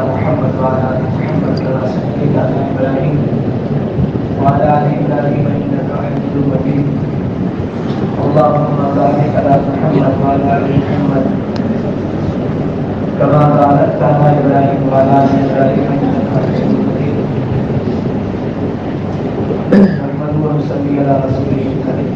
محمد وعلى آل محمد كما صليت على إبراهيم وعلى آل إبراهيم إنك حميد مجيد اللهم بارك على محمد وعلى آل محمد كما باركت على إبراهيم وعلى آل إبراهيم إنك حميد مجيد نحمده ونصلي على رسوله الكريم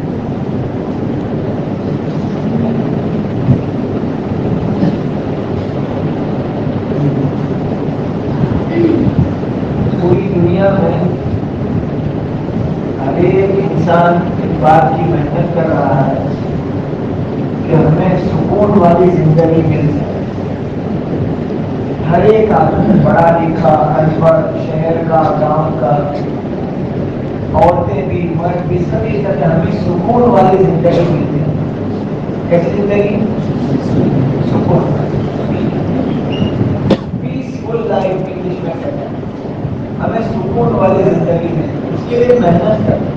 پوری دنیا میں ہر ایک انسان اس بات کی محنت کر رہا ہے کہ ہمیں سکون والی زندگی مل جائے. ہر ایک آدمی پڑھا لکھا ان پڑھ شہر کا گاؤں کا عورتیں بھی مرد بھی سبھی کہتے ہمیں سکون والی زندگی مل جائے. کیسی زندگی؟ سکون. پیسفل لائف انگلش میں کہتے ہیں ہمیں سکون والی زندگی میں. اس کے لیے محنت کریں,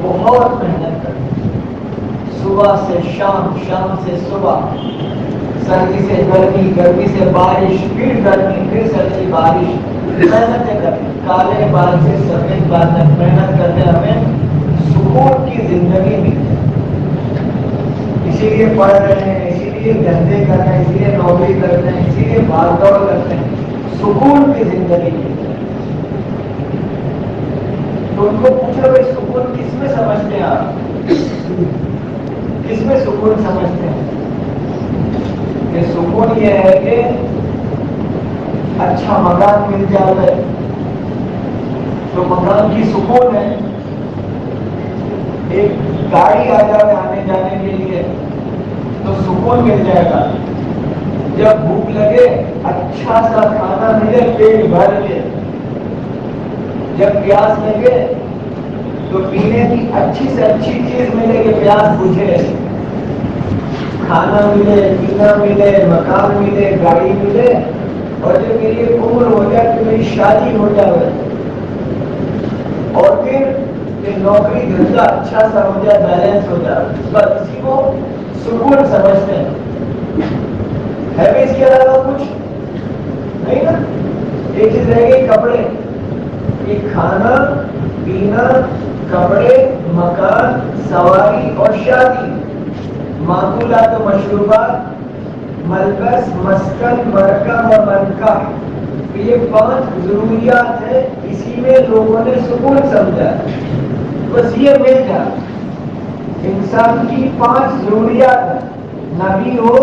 بہت محنت کریں. صبح سے شام, شام سے صبح, سردی سے گرمی, گرمی سے بارش, پھر گرمی, پھر سردی, بارش. محنتیں کریں, کالے بال سے سفید بال تک محنت کرتے ہمیں سکون کی زندگی ملتی ہے. اسی لیے پڑھ رہے ہیں, اسی لیے دھندے کر رہے ہیں, اسی لیے نوکری کرتے ہیں, اسی لیے بھاگ دوڑ کرتے ہیں, سکون کی زندگی ملتی ہے. تو ان کو پوچھو بھائی سکون کس میں سمجھتے ہیں آپ, کس میں سکون سمجھتے ہیں؟ کہ سکون یہ ہے کہ اچھا مکان مل جائے تو مکان کی سکون ہے. ایک گاڑی آ جائے آنے جانے کے لیے تو سکون مل جائے گا. جب بھوک لگے اچھا سا کھانا ملے پیٹ بھر کے, جب پیاس لگے تو پینے کی اچھی سے اچھی چیز ملے کہ پیاس بجھے, کھانا ملے, پینا ملے, مکان ملے, گاڑی ملے, اور جب میری عمر ہو جائے تو میری شادی ہو جائے, اور پھر یہ نوکری دھندا اچھا سا ہو جائے, بیلنس ہو جائے, بس اسی کو سکون سمجھتے ہیں. ہے بھی اس کے علاوہ کچھ نہیں نا. ایک چیز رہ گئی کپڑے, یہ کھانا پینا, کپڑے, مکان, سواری اور شادی, معقولات و مشروبات, ملبس, مسکن, مرکب اور منکح. یہ 5 ضروریات ہیں. اسی میں لوگوں نے سکون سمجھا. بس یہ مل جائے انسان کی 5 ضروریات ہیں. نبی ہو,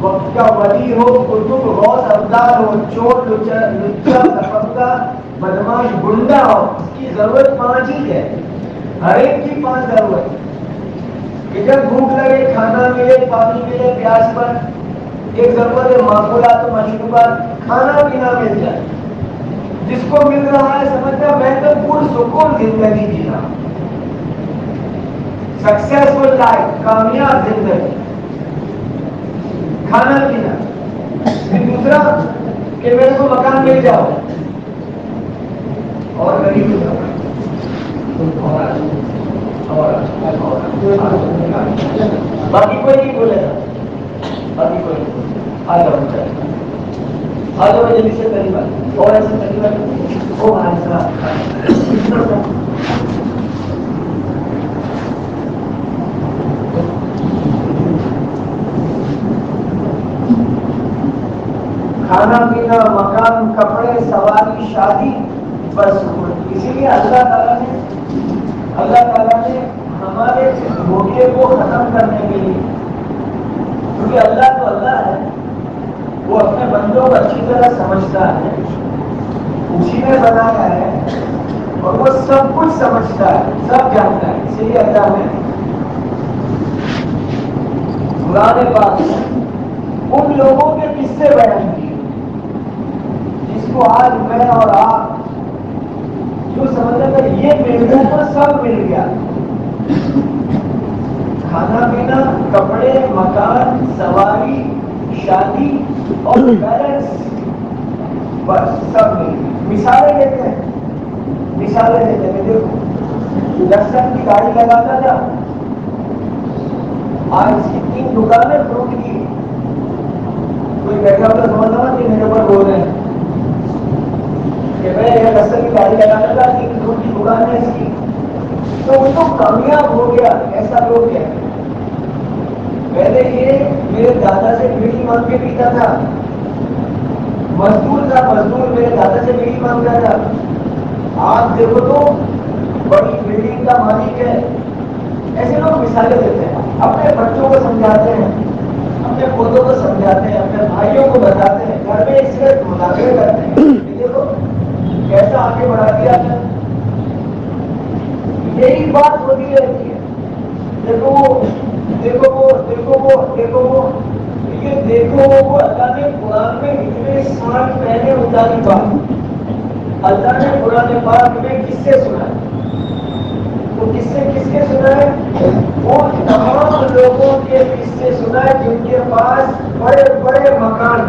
وقت کا ولی ہو, قطب غوث ابدال ہو, چور لچا لفنگا بدماش گنڈا ہو, اس کی ضرورت 5 ہی ہے. ہر ایک کی 5 ضرورت کہ جب بھوک لگے کھانا ملے, پانی ملے, پیاس پر. ایک ضرورت ہے معقولات و مشروبات, کھانا پینا مل جائے. جس کو مل رہا ہے سمجھتا میں تو پرسکون زندگی جی رہا ہوں. سکسیسفل لائف, کامیاب زندگی, کھانا پینا. پھر دوسرا کہ میرے کو مکان مل جاؤ اور غریب ہو جاؤ, باقی کوئی نہیں بولے گا, باقی کوئی نہیں. آ جاؤ آ جاؤ جلدی سے قریب, اور ایسے قریب وہ بھائی صاحب. کھانا پینا, مکان, کپڑے, سواری, شادی, بس. اسی لیے اللہ تعالیٰ نے ہمارے دھوکے کو ختم کرنے کے لیے, کیونکہ اللہ تو اللہ ہے, وہ اپنے بندوں کو اچھی طرح سمجھتا ہے, اسی نے بنایا ہے اور وہ سب کچھ سمجھتا ہے, سب جانتا ہے. اسی لیے اللہ نے قرآن پاک ان لوگوں کے قصے بیان کیے جس کو آج میں اور آپ جو سمجھا تھا یہ مل گیا تو سب مل گیا. کھانا پینا, کپڑے, مکان, سواری, شادی اور بیلنس, بس سب مل گیا. مثالیں دیتے ہیں, دیکھو لکسن کی گاڑی لگاتا تھا, آج اس کی 3 دکانیں فروٹ کی. کوئی بیٹھا ہوتا سمجھتا کہ میرے اوپر اللہ تعالیٰ کی روٹی اگانے کی تو وہ تو کامیاب ہو گیا، ایسا لوگ کہتے ہیں۔ پہلے یہ میرے دادا سے بیڑی مانگ کے پیتا تھا، مزدور تھا، مزدور میرے دادا سے بیڑی مانگتا تھا، آپ دیکھو تو بڑی بلڈنگ کا مالک ہے۔ ایسے لوگ مثالیں دیتے ہیں، اپنے بچوں کو سمجھاتے ہیں، اپنے پودوں کو سمجھاتے ہیں، اپنے بھائیوں کو بتاتے ہیں، گھر میں اس سے مذاکرے کرتے ہیں، دیکھو کیسا آگے بڑھا دیا ہے۔ یہی بات ہوتی رہتی ہے، دیکھو دیکھو وہ دیکھو وہ دیکھو وہ، یہ دیکھو وہ اللہ نے قرآن میں اتنے سال پہلے اتاری بات اللہ نے قرآن پاک میں کس سے سنا ہے؟ وہ کس کے سنا ہے؟ وہ تمام لوگوں کے قصے سنا ہے جن کے پاس بڑے بڑے مکان،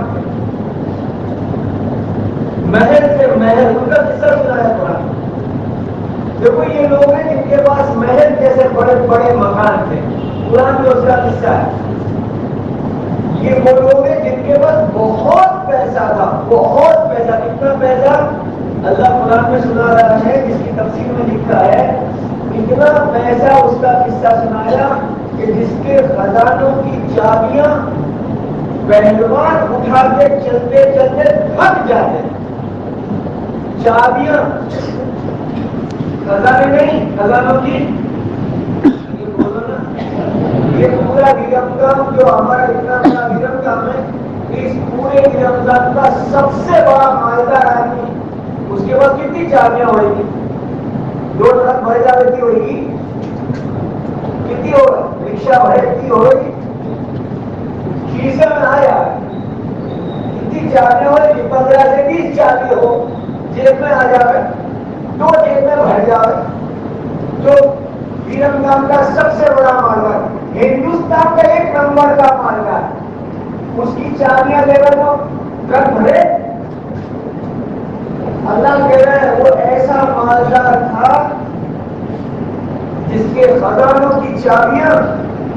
محل سے محل، ان کا قصہ سنا ہے قرآن۔ دیکھو یہ لوگ ہیں جن کے پاس محل جیسے بڑے بڑے مکان تھے، قرآن میں اس کا قصہ ہے۔ یہ وہ لوگ ہیں جن کے پاس بہت پیسہ تھا، بہت پیسہ۔ کتنا پیسہ؟ اللہ قرآن میں سنا رہا ہے، جس کی تفسیر میں لکھا ہے اتنا پیسہ اس کا قصہ سنایا کہ جس کے خزانوں کی چابیاں پہلوان اٹھا کے چلتے چلتے تھک جاتے، چابیاں خزانے نہیں، خزانوں کی، یہ بولو نا، یہ پورا گرم جو ہمارا اتنا بڑا گرم کام ہے، اس پورے گرم کا سب سے بڑا مالدار آدمی، اس کے بعد کتنی چابیاں ہوئے گی؟ 2 ٹرک بھر جاتی ہوئے گی، کتنی ہوگا؟ رکشا بھرتی ہوگی، کھیسے میں آیا کتنی چابیاں ہوئے گی؟ 15 سے 20 چابی ہو، جیب میں آ جائے، 2 جیب میں بھر جائے۔ جو بیرم گام کا سب سے بڑا مالدار، ہندوستان کا 1 نمبر کا مالدار، اس کی چابیاں لے کر وہ ٹرک بھرے۔ اللہ کہہ رہا ہے وہ ایسا مالدار تھا جس کے خزانوں کی چابیاں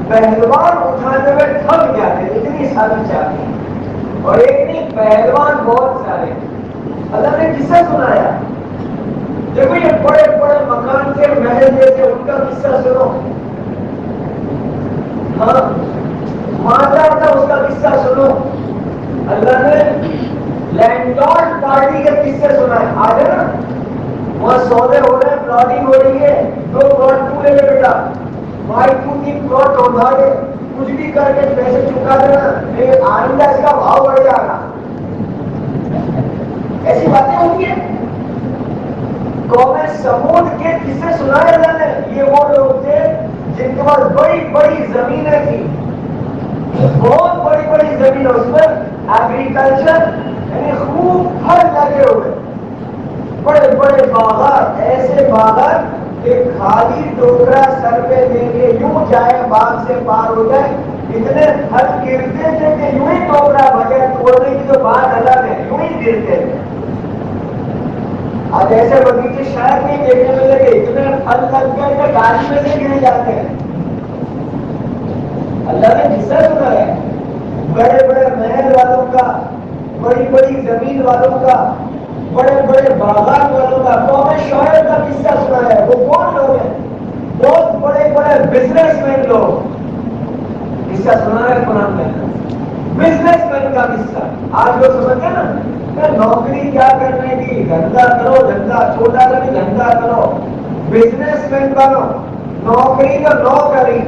پہلوان اٹھانے میں تھک جاتے، اتنی ساری چابیاں، اور ایک نہیں پہلوان بہت سارے۔ اللہ نے قصہ سنایا، دیکھو یہ بڑے بڑے مکان کے محل جیسے، ان کا قصہ سنو۔ ہاں مالدار تھا، اس کا قصہ سنو۔ اللہ نے لینڈ لارڈ پارٹی کے قصے سنا ہے، آ جائے نا، وہاں سودے ہو رہے ہیں، پلاٹنگ ہو رہی ہے، 2 پلاٹ تو لے لے بیٹا، بھائی 2-3 پلاٹ اٹھا دے، کچھ بھی کر کے پیسے چکا دینا، لیکن آئندہ اس کا بھاؤ بڑھ جائے گا۔ ایسی باتیں ہوتی ہیں۔ قوم سمود کے قصے سنائے اللہ نے، یہ وہ لوگ تھے جن کے پاس بڑی بڑی زمینیں تھیں، بہت بڑی بڑی زمین، اس پر ایگریکلچر یعنی خوب پھل لگے ہوئے، بڑے بڑے باغات، ایسے باغات کہ خالی ٹوکرا سر پہ دے کے یوں جائے، باغ سے پار ہو جائے، اتنے پھل گرتے تھے کہ یوں ہی ٹوکرا بغیر توڑنے کی تو بات الگ ہے، یوں ہی گرتے تھے۔ آج ایسے باغیچے شاید نہیں دیکھنے میں لگے، اتنے پھل لگ گئے کہ گاڑی میں سے گر جاتے ہیں۔ اللہ نے قصہ سنا ہے بڑے بڑے محل والوں کا، بڑی بڑی زمین والوں کا، بڑے بڑے باغات والوں کا، قوم شعیب کا قصہ سنا ہے۔ وہ کون لوگ ہیں؟ بہت بڑے بڑے بزنس مین لوگ، قصہ سنا ہے قرآن میں، بزنس مین کا قصہ۔ آج لوگ سمجھتے ہیں نا کہ نوکری کیا کرنے کی، دھندا کرو، دھندا چھوٹا سا بھی دھندا کرو، بزنس مین بنو، نوکری تو نوکری،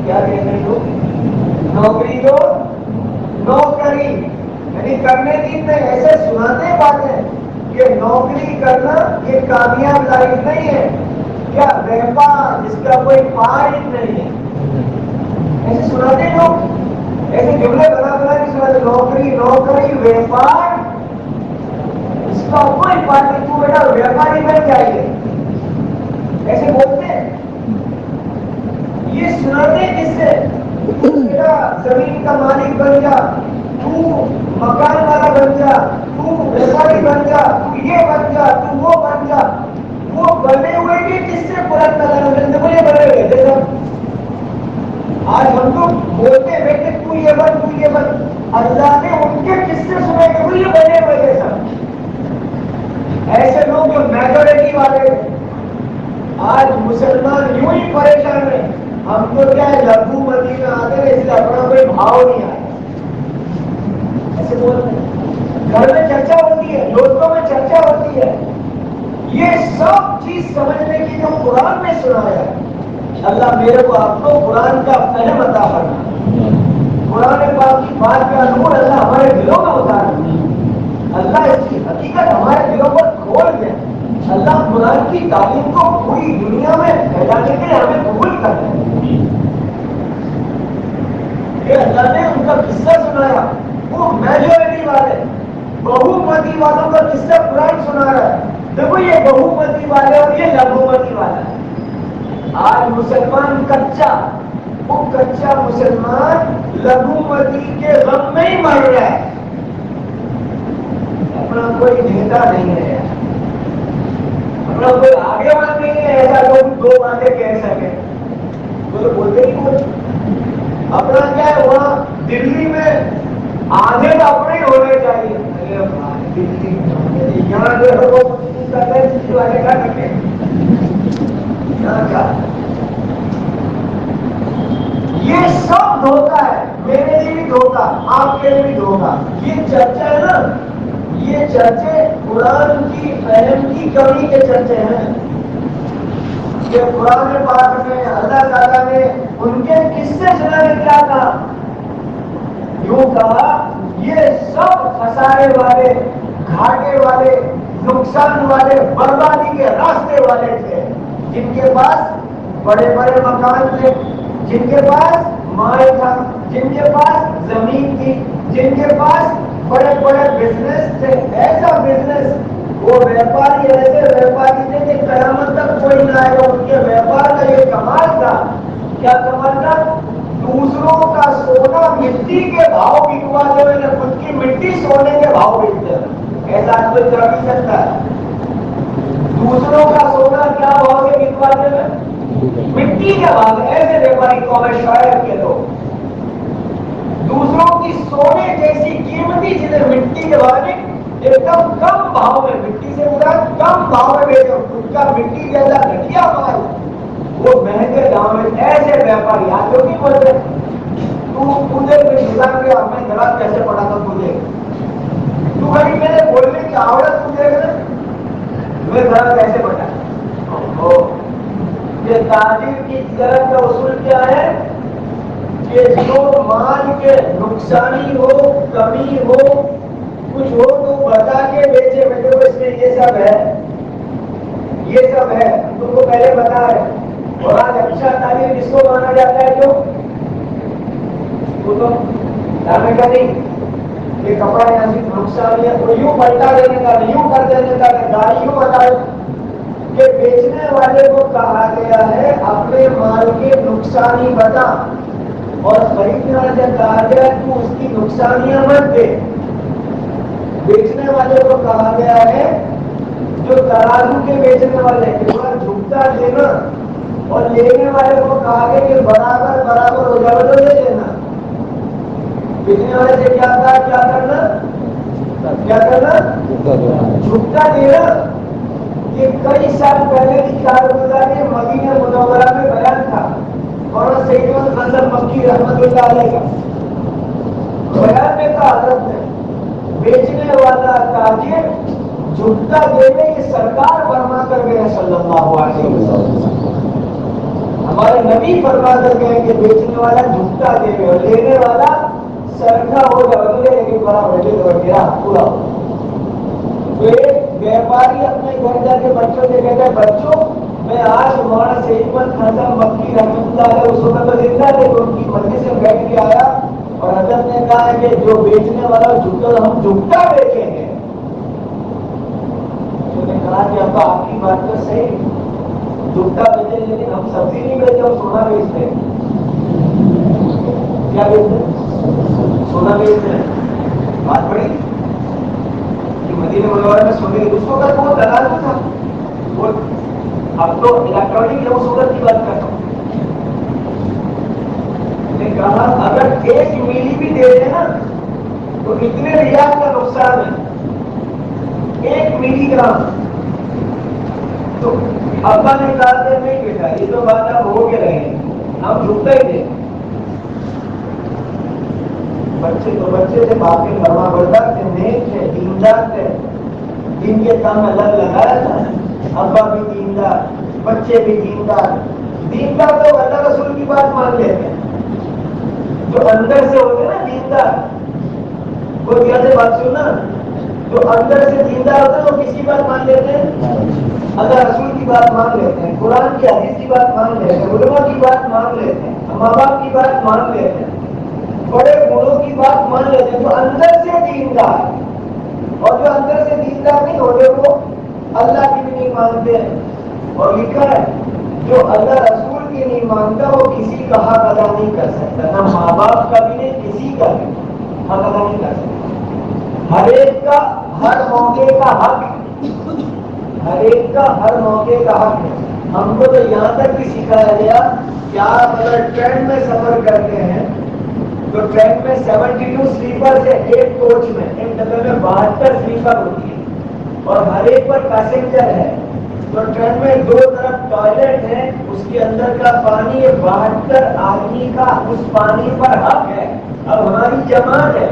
کیا کہتے ہیں لوگ؟ نوکری تو نوکری، یعنی کرنے کی میں ایسے سناتے باتیں کہ نوکری کرنا یہ کامیاب لائف نہیں ہے، کیا ویپار جس کا کوئی فائد نہیں ہے، ایسے سناتے لوگ، ایسے جملے بنا بنا کے سناتے، نوکری نوکری ویپار اس کا کوئی فائد نہیں، تو بیٹا ویپاری بن جائیے، ایسے بولتے ہیں۔ یہ سناتے کس سے؟ بیٹا زمین کا مالک بن جا، تو مکان والا بن جا، تو ویپاری بن جا، تو یہ بن جا، تو وہ بن جا۔ وہ بنے ہوئے بھی کس سے بلند نظر بولے بنے ہوئے دیکھو، آج ہم تو بولتے بیٹے تو یہ بن، تو یہ بن، اللہ نے ان کے قصے سنے کہ وہ یہ بنے ہوئے جیسا۔ ایسے لوگ جو یوں ہی پریشان ہیں. ہم تو کیا ہے لگو متی میں آتے ہیں اس لیے اپنا کوئی بھاؤ نہیں آیا ایسے بولتے ہیں. گھر میں چرچا ہوتی ہے, دوستوں میں چرچا ہوتی ہے. یہ سب چیز سمجھنے کی جو قرآن نے سنایا ہے. اللہ میرے کو آپ کو قرآن کا فہم عطا کرنا, قرآن پاک کی بات کا نور اللہ ہمارے دلوں میں اتارنا. اللہ اس کی حقیقت ہمارے دلوں پر کھول دے. اللہ قرآن کی تعلیم کو پوری دنیا میں پھیلانے کے لیے ہمیں قبول کرنا ہے. کہ اللہ نے ان کا قصہ سنایا, وہ میجورٹی والے بہومتی والوں کا قصہ قرآن سنا رہا ہے. دیکھو یہ بہومتی والے اور یہ لگومتی والا ہے. آج مسلمان کچا, وہ کچا مسلمان لگومتی کے غم میں ہی مر رہا ہے. اپنا کوئی نیتا نہیں ہے, اپنا کوئی آگے بات نہیں ہے ایسا لوگ دو باتیں کہہ سکے. وہ تو بولتے ہی کچھ. اپنا کیا ہے وہاں دلی میں آدھے تو اپنے ہی ہونے چاہیے. دلی یہاں جو ہے وہ کرتے ہیں دلی والے کیا کرتے ہیں یہاں کیا. یہ سب دھوکہ ہے, میرے لیے بھی دھوکہ, آپ کے لیے بھی دھوکہ. یہ چرچا ہے نا, یہ چرچے قرآن کی فہم کی کمی کے چرچے ہیں. یہ قرآن پاک میں اللہ تعالیٰ نے ان کے قصے سنانے کیا کہا, یوں کہا یہ سب خسارے والے, گھاٹے والے, نقصان والے, بربادی کے راستے والے تھے. جن کے پاس بڑے بڑے مکان تھے, جن کے پاس مال تھا, جن کے پاس زمین تھی, جن کے پاس بڑے بڑے بزنس تھے. ایسا بزنس, وہ ویپاری ایسے ویپاری تھے کہ قیامت تک کوئی نہ آئے گا. ان کے ویپار کا یہ کمال تھا. کیا کمال تھا؟ دوسروں کا سونا مٹی کے بھاؤ بکواتے ہوئے خود کی مٹی سونے کے بھاؤ بکتے. ایسا کوئی کر نہیں سکتا ہے. دوسروں کا سونا کیا بھاؤ سے بکواتے ہوئے مٹی کے بھاؤ. ایسے ویپاری قوم شاعر کے لوگ دوسروں کی سونے جیسی قیمتی چیزیں مٹی کے بھاؤ میں ایک دم کم بھاؤ میں, مٹی سے مراد کم بھاؤ میں بیچو. خود کا مٹی جیسا گھٹیا مال وہ مہنگے دام میں. ایسے ویپاری آج جو نہیں بولتے تجھے کوئی نظام کیا, میں نماز کیسے پڑھا تھا تجھے, تو بھائی میرے بولنے کی عورت تجھے میں نماز کیسے پڑھا. یہ تعلیم کی تجارت کا اصول کیا ہے کہ جو مال کے نقصانی ہو, کمی ہو, کچھ ہو تو بتا کے بیچے. بیٹے اس میں یہ سب ہے, یہ سب ہے, تم کو پہلے بتا ہے. اور آج اچھا تعلیم کس کو مانا جاتا ہے, جو وہ تو دانے کا نہیں, یہ کپڑا یہاں سے نقصان ہے تو یوں پلٹا دینے کا, یوں کر دینے کا, گاڑی یوں بتا کہ بیچنے والے کو کہا گیا ہے اپنے مال کے نقصانی بتا, اور خریدنے والے سے کہا گیا تو اس کی نقصانیاں مت دے. بیچنے والے کو کہا گیا ہے جو ترازو کے بیچنے والے تھوڑا جھکتا دینا, اور لینے والے کو کہا گیا کہ برابر برابر ہو جائے تو لے لینا. بیچنے والے سے کیا کہا, کیا کرنا, کیا کرنا, جھکتا دینا. یہ کئی سال پہلے کی کارگزاری مدینہ منورہ میں بیان تھا. اور سید حسن مکی رحمت اللہ علیہ کا بیان میں کہا حضرت نے بیچنے والا تاجر جھکتا دینے کی سرکار فرما کر گئے صلی اللہ علیہ وسلم. ہمارے نبی فرما کر گئے کہ بیچنے والا جھکتا دے گا, لینے والا سرکھا ہو جائے, لیکن بڑا بجے وغیرہ پورا ہو. تو ایک ویپاری اپنے گھر جا کے بچوں سے کہتا ہے بچوں میں آج مولانا سید حسن مکی رحمۃ اللہ علیہ اس وقت زندہ تھے تو ان کی مجلس سے بیٹھ کے آیا, اور حضرت نے کہا ہے کہ جو بیچنے والا جھکتا ہم جھکتا بیچیں گے. تو نے کہا کہ ابا آپ کی بات تو صحیح, جھکتا بیچیں لیکن ہم سبزی نہیں بیچتے, ہم سونا بیچتے ہیں. کیا بیچتے ہیں, سونا بیچتے ہیں. بات بڑی مدینہ منورہ میں سونے کی اس وقت وہ دلال تھا, وہ اب تو الیکٹرانک ہے, اس وقت کی بات کرتا ہوں. نے کہا اگر 1 ملی بھی دے دے نا تو اتنے ریال کا نقصان ہے, 1 ملی گرام. تو ابا نے کہا کہ نہیں بیٹا یہ تو بات اب ہو کے رہے ہم جھکتا ہی تھے. بچے تو بچے تھے، باپ کے فرما بردار تھے، نیک تھے، دیندار تھے، دین کے کام الگ لگایا تھا. ابا بھی دیندار، بچے بھی دیندار. دیندار تو اللہ رسول کی بات مان لیتے ہیں، جو اندر سے ہوتے نا دیندار. کوئی کیسے بات سننا، جو اندر سے دیندار ہوتے ہیں وہ کس کی بات مان لیتے ہیں؟ اللہ رسول کی بات مان لیتے ہیں، قرآن کی حدیث کی بات مان لیتے ہیں، علماء کی بات مان لیتے ہیں، ماں باپ کی بات مان لیتے ہیں، بڑے بوڑھوں کی بات مان لیتے ہیں. جو اندر سے دیندار، اور جو اندر سے دیندار نہیں ہوتے وہ اللہ کی بھی نہیں مانتے ہیں. اور لکھا ہے جو اللہ رسول کی نہیں مانتا وہ کسی کا حق ادا نہیں کر سکتا، نہ ماں باپ کا بھی نہیں، کسی کا بھی حق ادا نہیں کر سکتا. ہر ایک کا ہر موقع کا حق، ہر ایک کا ہر موقع کا حق ہے. ہم کو تو یہاں تک بھی سکھایا گیا کہ آپ اگر ٹرین میں سفر کرتے ہیں تو ٹرین میں 72 سلیپر سے ایک کوچ میں ایک ڈبے میں 72 سلیپر ہوتی ہے اور ہر ایک پر پیسنجر ہے. تو ٹرین میں دو طرف ٹوائلٹ ہے، اس کے اندر کا پانی 72 آدمی کا اس پانی پر حق ہے. اب ہماری جماعت ہے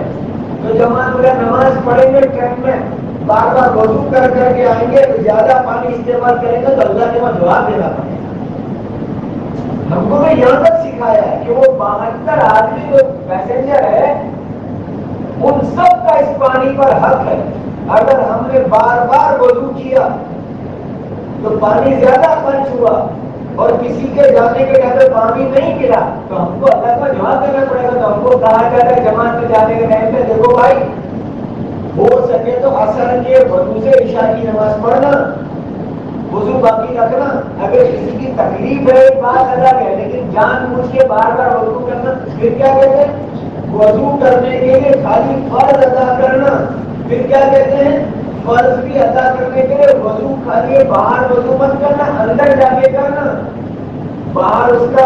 تو جماعت اگر نماز پڑھیں گے ٹرین میں بار بار وضو کر کر کے آئیں گے تو زیادہ پانی استعمال کریں گے تو اللہ کے وہاں جواب دینا پڑے گا. ہم کو تو یہاں تک سکھایا ہے کہ وہ 72 آدمی جو پیسنجر ہے ان سب کا اس پانی پر حق ہے. اگر ہم نے بار بار وضو کیا تو پانی زیادہ خرچ ہوا اور کسی کے جانے کے ٹائم پانی نہیں ملا تو ہم کو اللہ کا جواب دینا پڑے گا. تو ہم کو کہا جاتا ہے جماعت میں جانے کے ٹائم پہ دیکھو بھائی ہو سکے تو عصر کے وضو سے عشاء کی نماز پڑھنا، وضو باقی رکھنا. اگر کسی کی تکلیف ہے بات الگ ہے، لیکن جان بوجھ کے بار بار وضو کرنا پھر کیا کہتے ہیں؟ وضو کرنے کے لیے خالی فرض ادا کرنا. پھر کیا کہتے ہیں؟ فرض بھی ادا کرنے کے لیے وضو خالی باہر وضو مت کرنا، اندر جا کے کرنا. باہر اس کا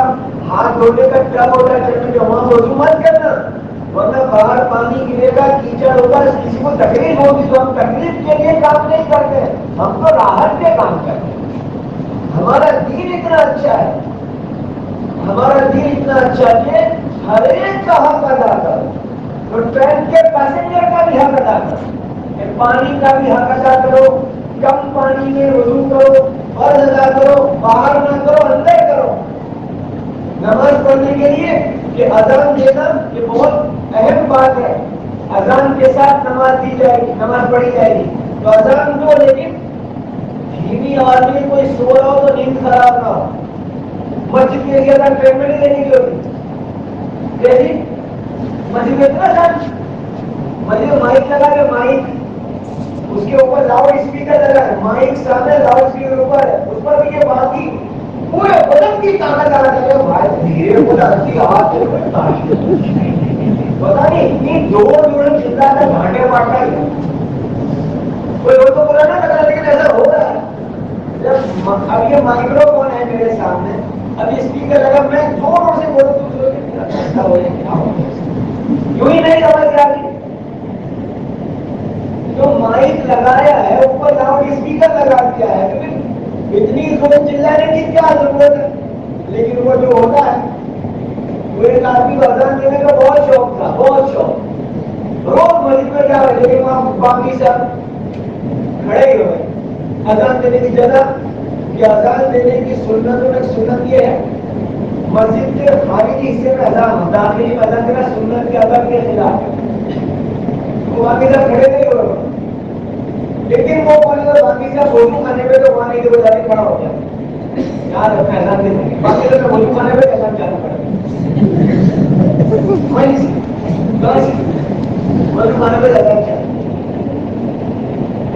ہاتھ دھونے کا ٹب ہوتا ہے چلنے جو وہاں وضو مت کرنا، ورنہ باہر پانی گرے گا، کیچڑ ہوگا، کسی کو تکلیف ہوگی. تو ہم تکلیف کے لیے کام نہیں کرتے، ہم تو راحت کے کام کرتے ہیں. ہمارا دین اتنا اچھا ہے، ہمارا دین اتنا اچھا ہے کہ ہر ایک کا حق ادا کرو. تو ٹرین کے پیسنجر کا بھی حق ادا کرو، پانی کا بھی حق ادا کرو، کم پانی میں وضو کرو، فرض ادا کرو، باہر نہ کرو اندر کرو. نماز پڑھنے کے لیے کہ اذان دینا یہ بہت اہم بات ہے. اذان کے ساتھ نماز دی جائے گی، نماز پڑھی جائے گی. تو اذان دو لیکن دھیمی آواز میں کوئی سو رہا ہو تو نیند خراب نہ ہو. مسجد کے لیے اگر ٹرین میں نہیں دینے کی ہوتی جی مسجد میں اتنا سر مسجد مائک لگا کے مائک اس کے اوپر لاؤڈ اسپیکر لگا ہے، مائک سامنے لاؤڈ اسپیکر اوپر ہے، اس پر بھی یہ باقی پورے بدن کی طاقت آ رہی ہے. بھائی دھیرے بولتی آواز پتا نہیں اتنی زور جوڑے چلتا ہے گھانٹے پاٹتا ہی کوئی اور تو بولا نہ لگا، لیکن ایسا ہو رہا ہے. جب اب یہ مائکرو فون ہے میرے سامنے، اب اسپیکر لگا میں زور سے بولوں تو یوں ہی نہیں سمجھ آتی. جو مائک لگایا ہے اوپر لاؤڈ اسپیکر لگا دیا ہے، اتنی زور چلانے کی کیا ضرورت ہے. لیکن وہ جو ہوتا ہے وہ ایک آدمی کو اذان دینے کا بہت شوق تھا، بہت شوق، روز مسجد میں جا رہے لیکن وہاں باقی سب کھڑے ہی ہوئے. اذان دینے کی جگہ کہ اذان دینے کی سنتوں میں سنت یہ ہے مسجد کے خارجی حصے میں اذان، داخلی میں اذان دینا سنت کے اذان کے خلاف ہے. وہ باقی سب کھڑے نہیں ہو رہے، لیکن وہ بولے تو باقی سب وضو کھانے پہ تو وہاں نہیں وہ جانے کھڑا ہو گیا یار اذان دینے کی باقی سب وضو کھانے پہ اذان چالو کر وضو کھانے پہ اذان چالو.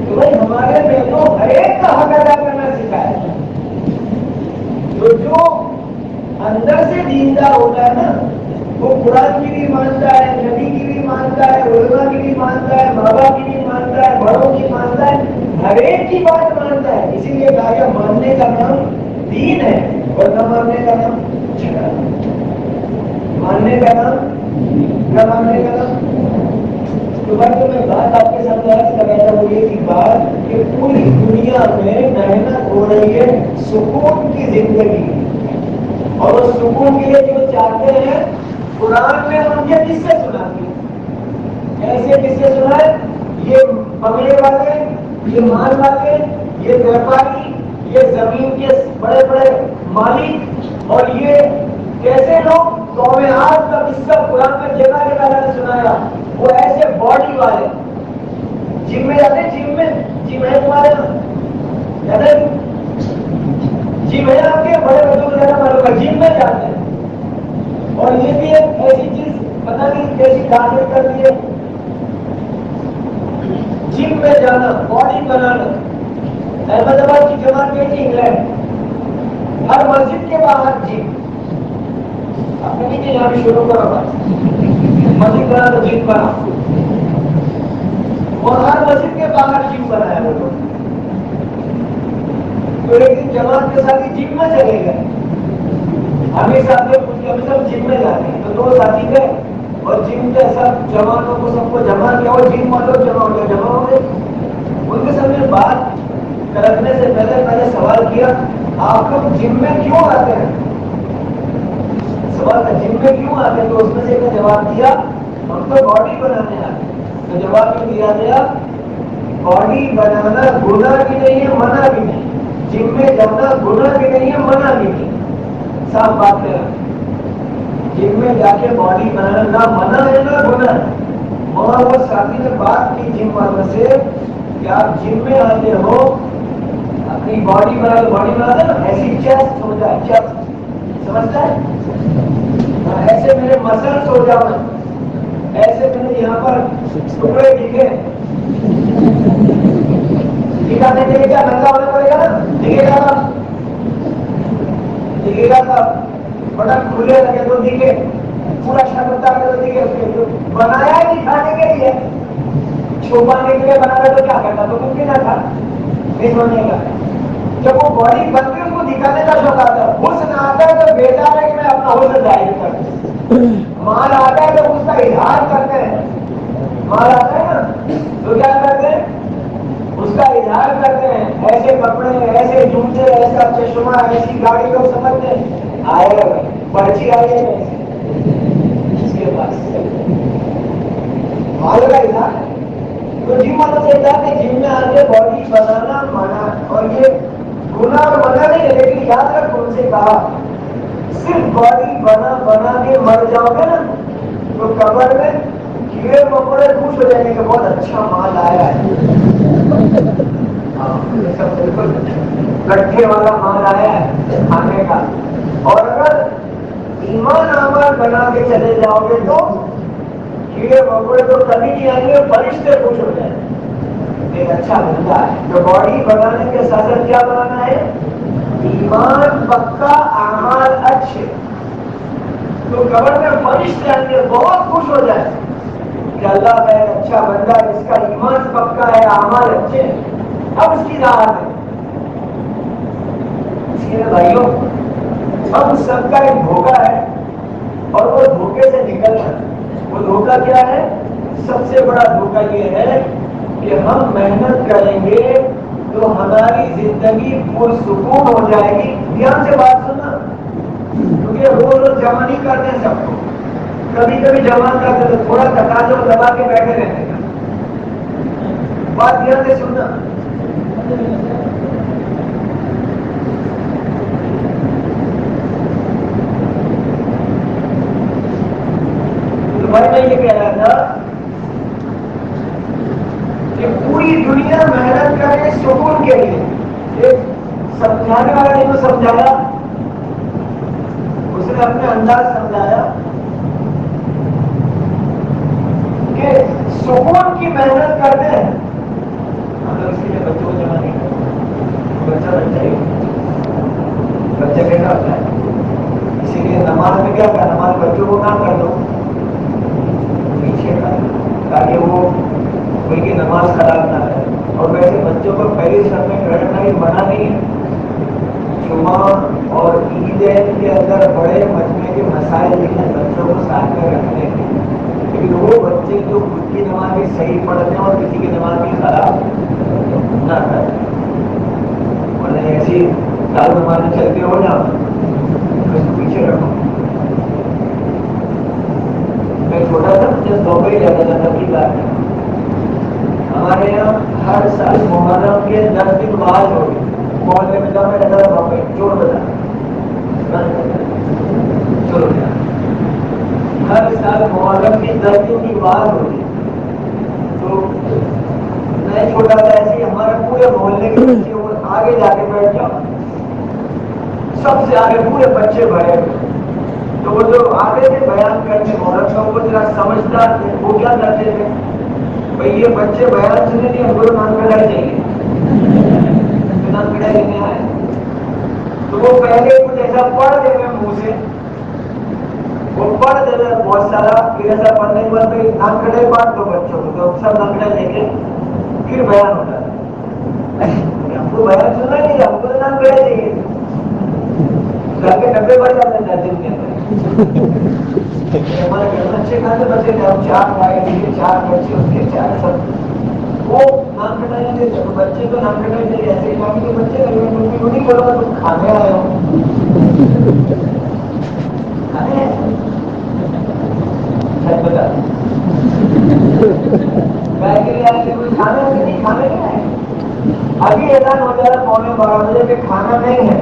تو بھائی ہمارے میں تو ہر ایک کا حق ادا کرنا سکھایا. تو جو اندر سے دیندار ہوتا ہے نا وہ قرآن کی بھی مانتا ہے، نبی کی بھی مانتا ہے، علماء کی بھی مانتا ہے، ماں باپ کی بھی مانتا ہے، بڑوں کی مانتا ہے، ہر ایک کی بات مانتا ہے. اسی لیے کہا ماننے کا نام دین ہے اور نہ ماننے کا نام جھگڑا. ماننے کا نام نہ ماننے کا نام. تو بھائی تو میں بات آپ کے ساتھ عرض کر رہا تھا وہ یہ کی بات کہ پوری دنیا دنیا میں محنت ہو رہی ہے سکون کی زندگی کی، اور اس سکون کے لیے جو چاہتے ہیں قرآن میں ان کے قصے سناتے ہیں. ایسے قصے سنائے، یہ بنگلے والے، یہ مال والے، یہ ویپاری، یہ زمین کے بڑے بڑے مالک، اور یہ کیسے لوگ قوم عاد کا قصہ قرآن میں جگہ جگہ نے سنایا. وہ ایسے باڈی والے جم میں جاتے، جم ہے تمہارے یہاں، جم ہے آپ کے بڑے بچوں کو زیادہ معلوم ہے، جم میں جاتے ہیں. اور یہ بھی ایک ایسی چیز پتہ نہیں کیسی تعریف کر دی ہے، جم میں جانا، باڈی بنانا. احمد آباد کی جماعت گئی تھی انگلینڈ، ہر مسجد کے باہر جم. آپ نے نہیں یہاں بھی شروع کرا، مسجد بنا تو جم بنا، اور ہر مسجد کے باہر جم بنایا وہ لوگ. تو ایک دن جماعت کے ساتھ جم میں چلے گئے، ہمیں ساتھ میں پوچھ کے ہم سب جم میں جاتے ہیں. تو دو ساتھی گئے اور جم کے سب جوانوں کو سب کو جمع کیا، اور جم والوں جمع ہو گئے، جمع ہو گئے. ان کے سامنے بات کرنے سے پہلے سوال کیا، آپ لوگ جم میں کیوں آتے ہیں؟ سوال تھا جم میں کیوں آتے ہیں؟ تو اس میں سے ایک نے جواب دیا، ہم تو باڈی بنانے آتے ہیں. تو جواب میں دیا گیا، باڈی بنانا گناہ بھی نہیں ہے، منع بھی نہیں. جم میں جانا گناہ بھی نہیں ہے، منع بھی نہیں. صاف بات ہے، جم میں جا کے باڈی بنانا نہ منع ہے نہ گناہ ہے. وہاں وہ ساتھی نے بات کی جم والوں سے کہ آپ جم میں آتے ہو اپنی باڈی بنا دو، باڈی بنا دو نا، ایسی چیسٹ ہو جائے، چیسٹ سمجھتا ہے، ایسے میرے مسلس ہو جاؤ، ایسے میں نے یہاں پر ٹکڑے دکھے. دکھانے کے لیے کیا ننگا ہونا پڑے گا نا، دکھے گا تھا، دکھے گا تھا، بٹن کھلے لگے تو دکھے، پورا شرط اتار کے تو دکھے. اس کے بنایا ہی دکھانے کے لیے، چھپانے کے لیے بنانا تو کیا کرتا تو ممکن نہ تھا نہیں سمجھنے کا. جب وہ باڈی بنتی ہے اس کو دکھانے کا شوق آتا ہے، حسن آتا ہے تو بیٹا ہے کہ میں اپنا حسن ظاہر کروں. مال آتا ہے تو اس کا اظہار کرتے ہیں، مال آتا ہے نا تو کیا کرتے ہیں، اس کا اظہار کرتے ہیں. ایسے کپڑے، ایسے جوتے، ایسا چشمہ، ایسی گاڑی لوگ سمجھتے ہیں آئے گا پرچی آئی ہے اس کے پاس مال کا اظہار ہے. تو جم والا کہتا ہے کہ جم میں آ کے باڈی بنانا منع، اور یہ گناہ اور منع نہیں ہے، لیکن یاد رکھ ان سے کہا صرف باڈی بنا کے مر جاؤ گے نا تو قبر میں کیڑے مکوڑے خوش ہو جائیں گے کہ بہت اچھا مال آیا ہے. بالکل گٹھے والا مال آیا ہے کھانے کا. اور اگر ایمان اعمال بنا کے چلے جاؤ گے تو کیڑے مکوڑے تو کبھی نہیں آئیں گے، فرشتے خوش ہو جائیں گے. ایک اچھا بندہ ہے جو باڈی بنانے کے ساتھ کیا بنانا ہے، ایمان پکا، اعمال اچھے. تو قبر میں فرشتے آئیں گے، بہت خوش ہو جائیں کہ اللہ کا ایک اچھا بندہ ہے، جس کا ایمان پکا ہے، اعمال اچھے ہیں. اب اس کی راحت ہے. اس لیے بھائیوں ہم سب کا ایک دھوکہ ہے، اور وہ دھوکے سے نکلنا. وہ دھوکہ کیا ہے؟ سب سے بڑا دھوکہ یہ ہے کہ ہم محنت کریں گے تو ہماری زندگی پرسکون ہو جائے گی. دھیان سے بات سننا، کیونکہ روز جمع نہیں کرتے ہیں سب کو، کبھی کبھی جمع کرتے تو تھوڑا تقاضا دبا کے بیٹھے رہتے ہیں. بات دھیان سے سننا. تو بھائی میں یہ کہہ رہا تھا کہ پوری دنیا محنت کرے سکون کے لیے. ایک سمجھانے والا نے تو سمجھایا، اس نے اپنے انداز سمجھایا کہ سکون کی محنت کرتے ہیں. ہم لوگ اسی لیے بچوں کو جمع نہیں کرتے، بچہ ہی بچہ کیسا ہوتا ہے. اسی لیے نماز میں کیا کرنا، نماز بچوں کو کام کر دو پیچھے کا، تاکہ وہ کوئی کی نماز خراب نہ ہے. اور ویسے بچوں کو پہلی سب میں بیٹھنا ہی منع نہیں ہے. جمعہ اور عیدین کے اندر بڑے مجمع کے مسائل لکھنے بچوں کو ساتھ میں رکھنے ہیں، لیکن وہ بچے جو خود کی نماز بھی صحیح پڑھتے ہیں اور کسی کی نماز بھی خراب نہ کریں. سال ہمارے چلتے ہو نا پیچھے رکھو. میں چھوٹا تھا جب بمبئی جاتا تھا تبھی بات ہے. ہمارے یہاں ہر سال محرم کے 10 دن بعد ہو گئے. محلے میں جب میں رہتا تھا بمبئی چور بتا چلو ہر سال محرم کے 10 دن کی بات ہو گئی. تو میں چھوٹا تھا ایسے ہمارے پورے محلے کے بچے وہ آگے جا کے بیٹھ جاؤ, سب سے آگے پورے بچے بھرے ہوئے. تو وہ جو آگے سے بیان کرنے محرم کا وہ ذرا سمجھدار تھے. وہ کیا کرتے تھے, بھائی یہ بچے بیان سنے نہیں, ہم کو نام کٹائی چاہیے, نام کٹائی لینے آئے. تو وہ پہلے کچھ ایسا پڑھ دے میں منہ سے, وہ پڑھ دے میں بہت سارا, پھر ایسا پڑھنے کے بعد نام کٹائی بات دو بچوں کو, تو سب نام کٹائی لے کے پھر بیان ہوتا ہے. ہم کو بیان سننا نہیں, ہم کو نام کٹائی چاہیے. گھر کے ڈبے بڑھ جاتے ہیں دن کے اندر. ہمارے گھر میں اچھے خاصے بچے تھے, ہم 4 بھائی تھے, 4 بچے, اس کے 4 سب وہ نام کٹائی نہیں دیتے. تو بچے تو نام کٹائی نہیں ایسے باقی کے بچے نہیں بولو گا تم کھانے آئے ہو, کھانے بتا گائے کے لیے آئے تھے, کوئی کھانا نہیں, کھانے نہیں آئے. ابھی اعلان ہو جا رہا 11:15 کہ کھانا نہیں ہے,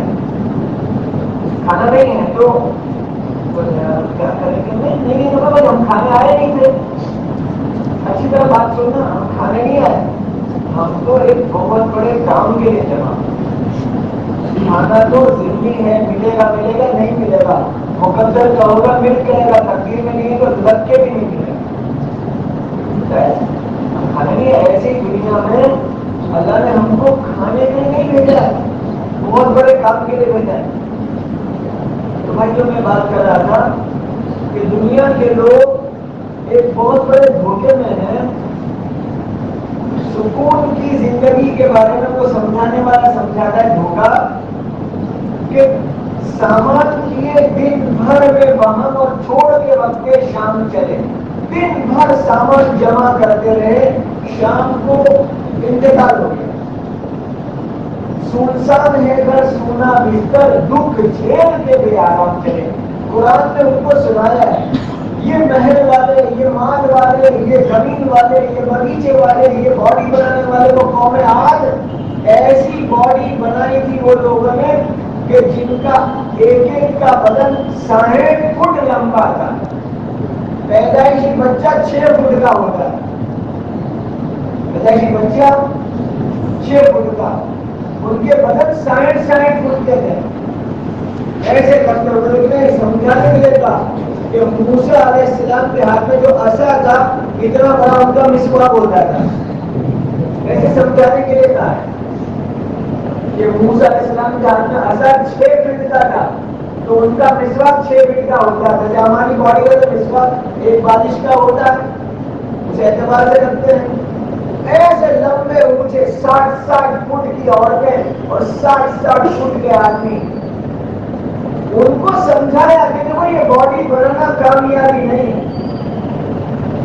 کھانا نہیں ہے. تو کیا کریں گے, نہیں بھائی ہم کھانے آئے نہیں تھے. اچھی طرح بات سننا, ہم کھانے نہیں آئے, ہم تو ایک بہت بڑے کام کے لیے جمع. کھانا تو ضروری ہے, ملے گا نہیں ملے گا, مقدر کا ہوگا مل جائے گا, تقدیر میں نہیں ہے تو لگ کے بھی نہیں ملے گا. ہم کھانے نہیں, ایسی دنیا میں اللہ نے ہم کو کھانے کے لیے نہیں بھیجا, بہت بڑے کام کے لیے بھیجا ہے. تو بھائی جو میں بات کر رہا تھا کہ دنیا کے لوگ ایک بہت بڑے دھوکے میں ہیں. سکون کی زندگی کے بارے میں وہ سمجھانے والا سمجھاتا ہے دھوکا کہ سامان کیے دن بھر میں وہاں اور چھوڑ کے وقت کے شام چلے. دن بھر سامان جمع کرتے رہے, شام کو انتقال ہو گیا. سنسان ہے گھر, سونا بستر, دکھ جھیل کے بھی آرام چلے. قرآن نے ان کو سنایا ہے, یہ محل والے, یہ مال والے, یہ زمین والے, یہ باغیچے والے, یہ باڈی بنانے والے وہ قوم عاد ایسی باڈی بنائی تھی وہ لوگوں نے کہ جن کا ایک کا بدن 60 فٹ لمبا تھا. پیدائشی بچہ 6 فٹ کا ہوتا ہے, پیدائشی بچہ 6 فٹ کا, ان کے بدن 60 فٹ کے تھے. ایسے کرتے ہوئے سمجھانے کے لیے تھا کہ موسیٰ علیہ السلام کے ہاتھ میں جو عصا تھا اتنا بڑا ان کا مسواک ہوتا تھا. ایسے سمجھانے کے لیے تھا کہ موسیٰ علیہ السلام کے ہاتھ میں عصا 6 فٹ کا تھا تو ان کا مسواک 6 فٹ کا ہوتا تھا. جب ہماری باڈی کا تو مسواک ایک بالش کا ہوتا ہے, اس اعتبار سے رکھتے ہیں. ایسے لمبے اونچے 60 فٹ کی عورتیں اور 60 فٹ کے آدمی, ان کو سمجھایا کہ دیکھو یہ باڈی بنانا کامیابی نہیں.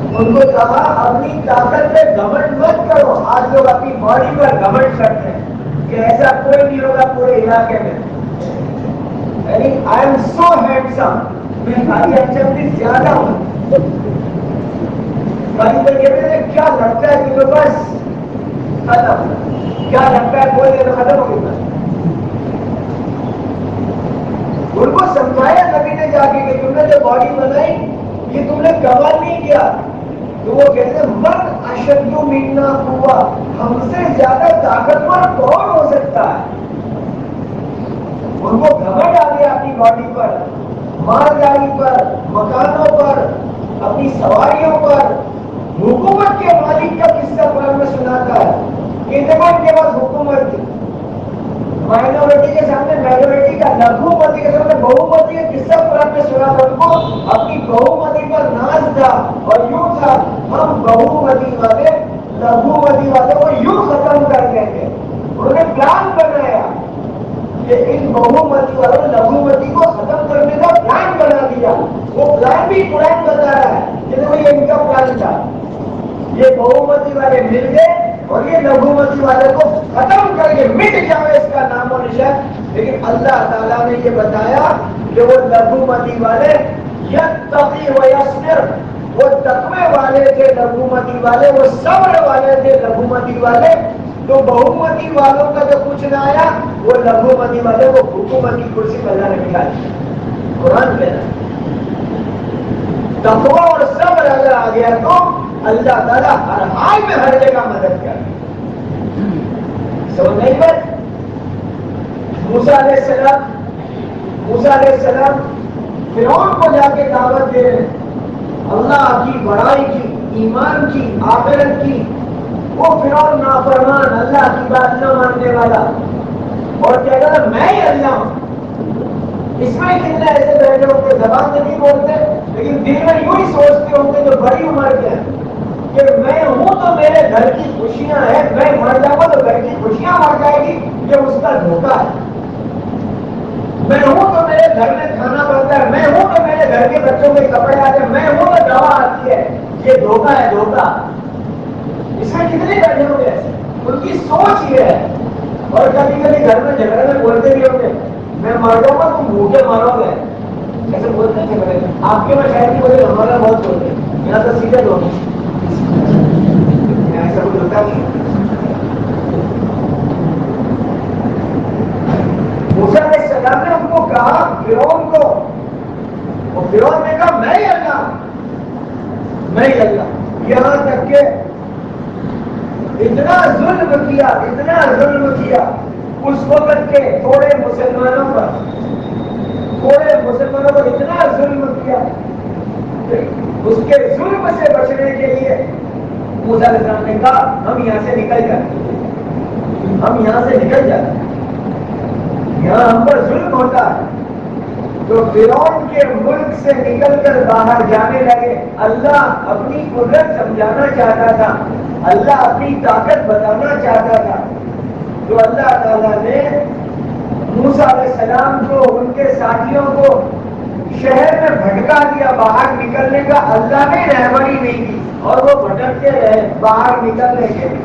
ان کو کہا اپنی طاقت پہ گھمنڈ مت کرو. آج لوگ اپنی باڈی پر گھمنڈ کرتے ہیں کہ ایسا کوئی نہیں ہوگا پورے علاقے میں. یعنی آئی ایم سو ہینڈسم, میں خالی اچھا سے زیادہ ہوں. کیا لگتا ہے کہ بس ختم, کیا لگتا ہے کوئی دیر ختم ہو گئی. ان کو سمجھایا نبی نے جا کے کہ تم نے جو باڈی بنائی یہ تم نے کمال نہیں کیا. تو وہ کہتے ہیں من اشد منا قوہ, ہم سے زیادہ طاقتور کون ہو سکتا ہے. ان کو گھمنڈ آ گیا اپنی باڈی پر, مالداری پر, مکانوں پر, اپنی سواریوں پر. حکومت کے مالک کا قصہ قرآن میں سناتا ہے کہ دیکھو ان کے پاس حکومت تھی, مائنورٹی کے سامنے میجورٹی کا, لگھومتی کے سامنے بہومتی کا قصہ قرآن میں سنا تھا. ان کو اپنی بہومتی پر ناز تھا اور یوں تھا ہم بہومتی والے لگھومتی والے کو یوں ختم کر دیں گے. انہوں نے پلان بنایا کہ ان بہومتی والوں نے لگھومتی کو ختم کرنے کا پلان بنا دیا. وہ پلان بھی قرآن بتا رہا ہے کہ دیکھو یہ ان کا پلان تھا. یہ بہومتی والے مل گئے اور یہ لگھومتی والے کو ختم کر کہ مٹ جائے اس کا نام و نشان. لیکن اللہ تعالیٰ نے یہ بتایا کہ وہ لگومتی والے یتقی و یصبر، وہ تقوی والے تھے لگومتی والے، وہ صبر والے تھے لگومتی والے. تو بہومتی والوں کا جو کچھ نہ آیا، وہ لگومتی والے وہ حکومتی کرسی پر اللہ نے بٹھا دیا. قرآن کہہ رہا ہے تقوی اور صبر اگر آ گیا تو اللہ تعالیٰ ہر حال میں ہر جگہ مدد کر. سمجھ نہیں بات؟ موسیٰ علیہ السلام فرعون کو جا کے دعوت دے رہے ہیں اللہ کی بڑائی کی، ایمان کی، آخرت کی. وہ فرعون نافرمان، اللہ کی بات نہ ماننے والا، اور کہہ رہا میں ہی اللہ ہوں. اس میں کتنے ایسے بیٹھے ہوتے زبان سے نہیں بولتے لیکن دل میں یوں ہی سوچتے ہوتے جو بڑی عمر کے ہیں کہ میں ہوں تو میرے گھر کی خوشیاں ہیں، میں مر جاؤں گا تو گھر کی خوشیاں مر جائے گی، یہ اس کا دھوکہ ہے. میں ہوں تو میرے گھر میں کھانا بنتا ہے، میں ہوں تو میرے گھر کے بچوں کے کپڑے آتے ہیں، میں ہوں تو دوا آتی ہے. یہ دھوکہ ہے، دھوکہ. اس میں کتنے بیٹھے ہوں گے ایسے، ان کی سوچ یہ ہے. اور کبھی کبھی گھر میں جھگڑے میں بولتے بھی ہوں گے میں مر جاؤں گا تم بھوکے مارو گے، ایسے بولتے ہیں بڑے. آپ کے میں شاید کی وجہ ہمارا بہت بولتے ہیں، یہاں تو سیدھے لوگ ایسا کچھ ہوتا نہیں. موسیٰ علیہ السلام نے ان کو کہا فرعون کو، اور فرعون نے کہا میں ہی اللہ، میں ہی اللہ. یہاں تک کہ اتنا ظلم کیا اس وقت کے تھوڑے مسلمانوں پر اتنا ظلم کیا. اس کے ظلم سے بچنے کے لیے موسیٰ علیہ السلام نے کہا ہم یہاں سے نکل جائیں. یہاں ہم پر ظلم ہوتا ہے. تو فرعون کے ملک سے نکل کر باہر جانے لگے. اللہ اپنی قدرت سمجھانا چاہتا تھا، اللہ اپنی طاقت بتانا چاہتا تھا. تو اللہ تعالیٰ نے موسیٰ علیہ السلام کو، ان کے ساتھیوں کو شہر میں بھٹکا دیا. باہر نکلنے کا اللہ نے رہبری نہیں کی اور وہ بھٹکتے رہے باہر نکلنے کے لیے.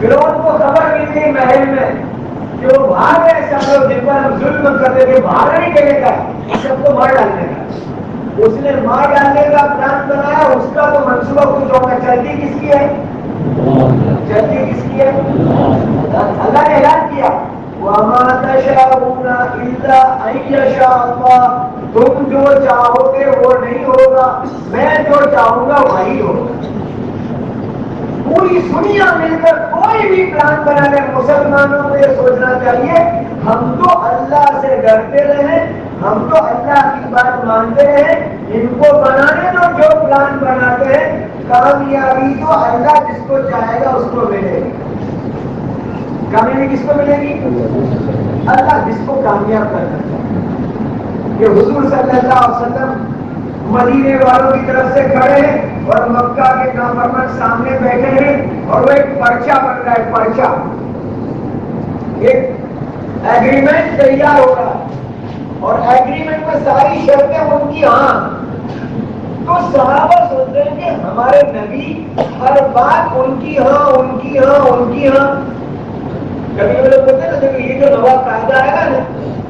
فرعون کو خبر مل گئی محل میں کہ وہ باہر ہے، سب لوگ جن پر ہم ظلم کرتے تھے باہر نہیں گئے گا، سب کو مار ڈالنے کا. اس نے مار ڈالنے کا پلان بنایا. اس کا تو منصوبہ کچھ ہوگا. چلتی کس کی ہے؟ اللہ نے اعلان کیا وَمَا تَشَاءُونَ إِلَّا أَن يَشَاءَ اللَّهُ، تم جو چاہو گے وہ نہیں ہوگا، میں جو چاہوں گا وہی ہوگا. پوری دنیا مل کر کوئی بھی پلان بنا لے، مسلمانوں کو یہ سوچنا چاہیے ہم تو اللہ سے ڈرتے رہے، ہم تو اللہ کی بات مانتے ہیں. ان کو بنانے دو جو پلان بناتے ہیں. کامیابی تو اللہ جس کو چاہے گا اس کو ملے گی. کامیابی کس کو ملے گی؟ اللہ جس کو کامیاب کرنا چاہے. کہ حضور صلی اللہ علیہ وسلم مدینے والوں کی طرف سے کھڑے ہیں اور مکہ کے نافرمان سامنے بیٹھے ہیں اور وہ ایک پرچہ بن رہا ہے. پرچہ، ایک ایگریمنٹ تیار ہو رہا ہے اور ایگریمنٹ میں ساری شرطیں ان کی. ہاں تو صحابہ سوچتے ہیں کہ ہمارے نبی ہر بات ان کی ہاں ان کی ہاں ان کی ہاں. کبھی وہ لوگ بولتے ہیں نا یہ جو نوا قاعدہ ہے نا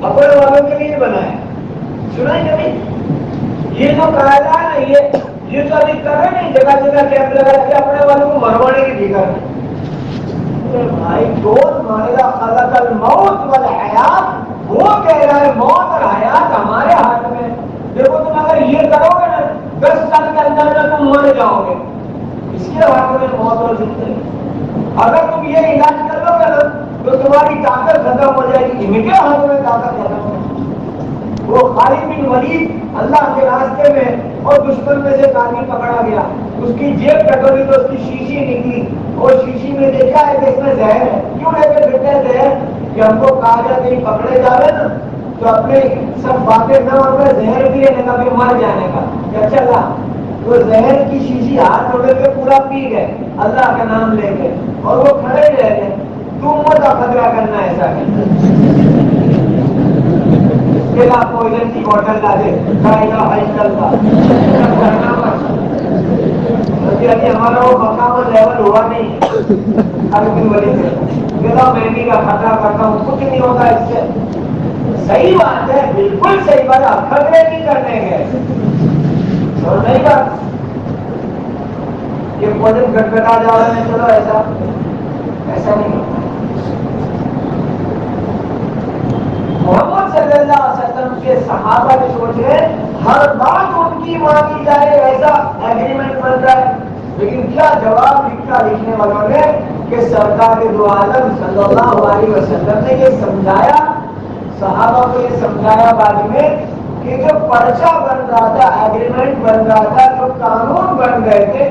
اپنے والوں کے لیے بنا ہے، سنا ہے کبھی؟ یہ جو قاعدہ ہے نا یہ تو ابھی کر رہے نہیں، جگہ جگہ کیمپ لگا کے اپنے والوں کو مروانے کی ٹھیک ہے. بھائی دوست مارا خلق الموت والحیات، وہ کہہ رہا ہے موت اور حیات ہمارے ہاتھ میں. دیکھو تم اگر یہ کرو گے نا 10 سال کے اندر تم مر جاؤ گے. اس کے ہاتھ میں موت اور زندگی. اگر تم یہ علاج کر لو گے نا تو تمہاری طاقت ختم ہو جائے گی. ان کے ہاتھ میں طاقت ختم ہو جائے گی. وہ خالد بن ولید اللہ کے راستے میں اور دشمن میں سے قاتل پکڑا گیا. اس کی جیب کٹوری تو اس کی شیشی نکلی اور شیشی میں دیکھا ہے کہ اس میں زہر ہے. کیوں لے کے پھرتے ہیں زہر؟ کہ ہم کو کہا جائے کہیں پکڑے جا رہے نا تو اپنے سب باتیں نہ ہو کر زہر بھی لینے کا پھر مر جانے کا. کیا چلا تو زہر کی شیشی ہاتھ اڑے کے پورا پی گئے اللہ کا نام لے کے اور وہ کھڑے رہ گئے. تم مت خطرہ کرنا ایسا کہ آپ پوائزن کی بوٹل لا دے ابھی ہمارا وہ مقام اور لیول ہوا نہیں ابھی ولی سے مہندی کا خطرہ کرتا ہوں، کچھ نہیں ہوگا اس سے. صحیح بات ہے، بالکل صحیح بات ہے، خطرے نہیں کرنے گئے اور نہیں بات یہ پوجن گٹگٹا جا رہے ہیں. چلو ایسا نہیں ہوتا. محمد صلی اللہ علیہ وسلم کے صحابہ کے سوچ رہے ہر بات ان کی مانی جائے ایسا ایگریمنٹ بن رہا ہے. لیکن کیا جواب لکھا لکھنے والوں نے کہ سرکار دو عالم صلی اللہ علیہ وسلم نے یہ سمجھایا، صحابہ کو یہ سمجھایا بعد میں کہ جو پرچہ بن رہا تھا، ایگریمنٹ بن رہا تھا، جو قانون بن رہے تھے،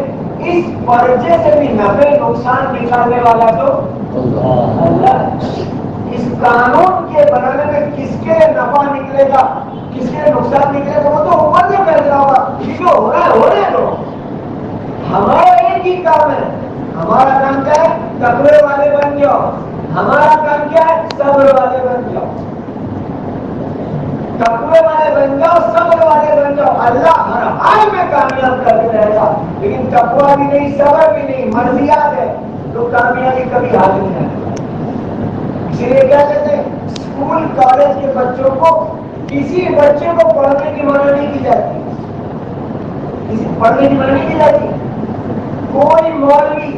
اس پرچے سے بھی نفع نقصان نکالنے والا تو اللہ. اس قانون کے بنانے میں کس کے نفع نکلے گا، کس کے نقصان نکلے گا، وہ تو اوپر سے فیصلہ ہوگا. یہ جو ہو رہا ہے ہو رہے لو. ہمارا ایک ہی کام ہے، ہمارا کام کیا ہے؟ تقوی والے بن جاؤ. ہمارا کام کیا ہے؟ صبر والے بن جاؤ. تقوی والے بن جاؤ، صبر والے بن جاؤ. اللہ ہر حال میں کامیاب کر کے رہے گا. لیکن تقوی بھی نہیں، صبر بھی نہیں، مرضیات ہے تو کامیابی کبھی حاصل نہیں ہے. اسی لیے کیا کہتے ہیں، اسکول کالج کے بچوں کو کسی بچے کو پڑھنے کی منع نہیں کی جاتی، کسی پڑھنے کی منع نہیں کی جاتی. کوئی مولوی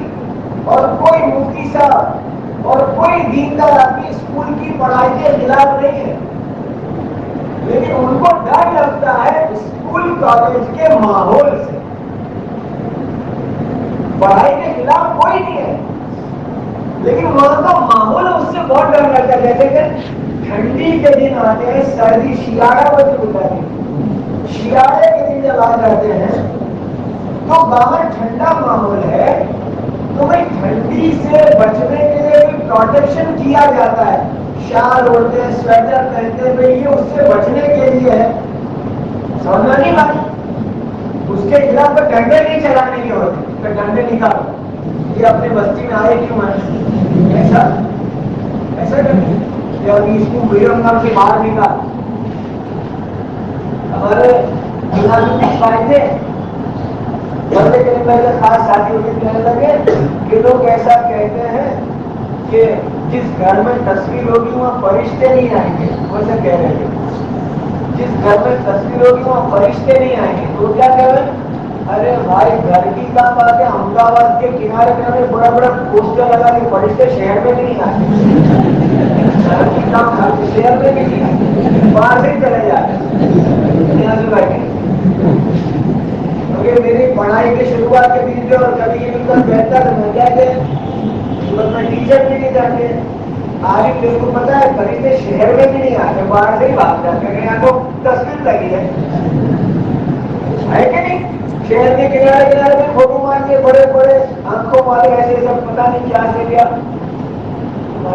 اور کوئی مفتی صاحب اور کوئی دیندار آدمی اسکول کی پڑھائی کے خلاف نہیں ہے، لیکن ان کو ڈر لگتا ہے اسکول کالج کے ماحول سے. پڑھائی کے خلاف کوئی نہیں ہے، لیکن وہاں کا ماحول اس سے بہت ڈر لگتا ہے. جیسے کہ ٹھنڈی کے دن آتے ہیں، سردی شیارہ بجے گزرتی ہے، شیارے کے دن جب آ جاتے ہیں تو باہر ٹھنڈا ماحول ہے، تو بھائی ٹھنڈی سے بچنے کے لیے بھی پروٹیکشن کیا جاتا ہے. شال اوڑھتے ہیں، سویٹر پہنتے ہیں، یہ اس سے بچنے کے لیے ہے. سمجھنا نہیں بات. اس کے خلاف ڈنڈے نہیں چلانے کے ہوتے کہ ڈنڈے نکالو، یہ اپنے بستی میں آئے کیوں آئے؟ ایسا کریں کہ ابھی اس کو بیرم سے باہر نکال. ہمارے پائے تھے بڑے کے پہلے خاص ساتھی ہوتے کہنے لگے کہ لوگ ایسا کہتے ہیں کہ جس گھر میں تصویر ہوگی وہاں فرشتے نہیں آئیں گے. ویسے کہہ رہے تھے جس گھر میں تصویر ہوگی وہاں فرشتے نہیں آئیں گے. تو کیا کہہ رہے ہیں؟ ارے بھائی گھر کی کا بات ہے، احمد آباد کے کنارے کنارے بڑا بڑا پوسٹر لگا کے فرشتے شہر میں بھی نہیں آتے. گھر کی کام شہر میں بھی نہیں آتے، باہر سے چلے جاتے یہاں سے بیٹھے. میری پڑھائی کی شروعات کے دن جو اور کبھی بھی بہتر کہتے ہیں میں ٹیچر بھی نہیں جاتے. آج تیرے کو پتا ہے فرشتے شہر میں بھی نہیں آتے، باہر سے ہی بات کرتے ہیں. یہاں تو تصویر لگی ہے کہ نہیں؟ شہر کے کنارے کنارے میں فوٹو مار کے بڑے بڑے آنکھوں والے ایسے سب پتا نہیں کیا سے کیا.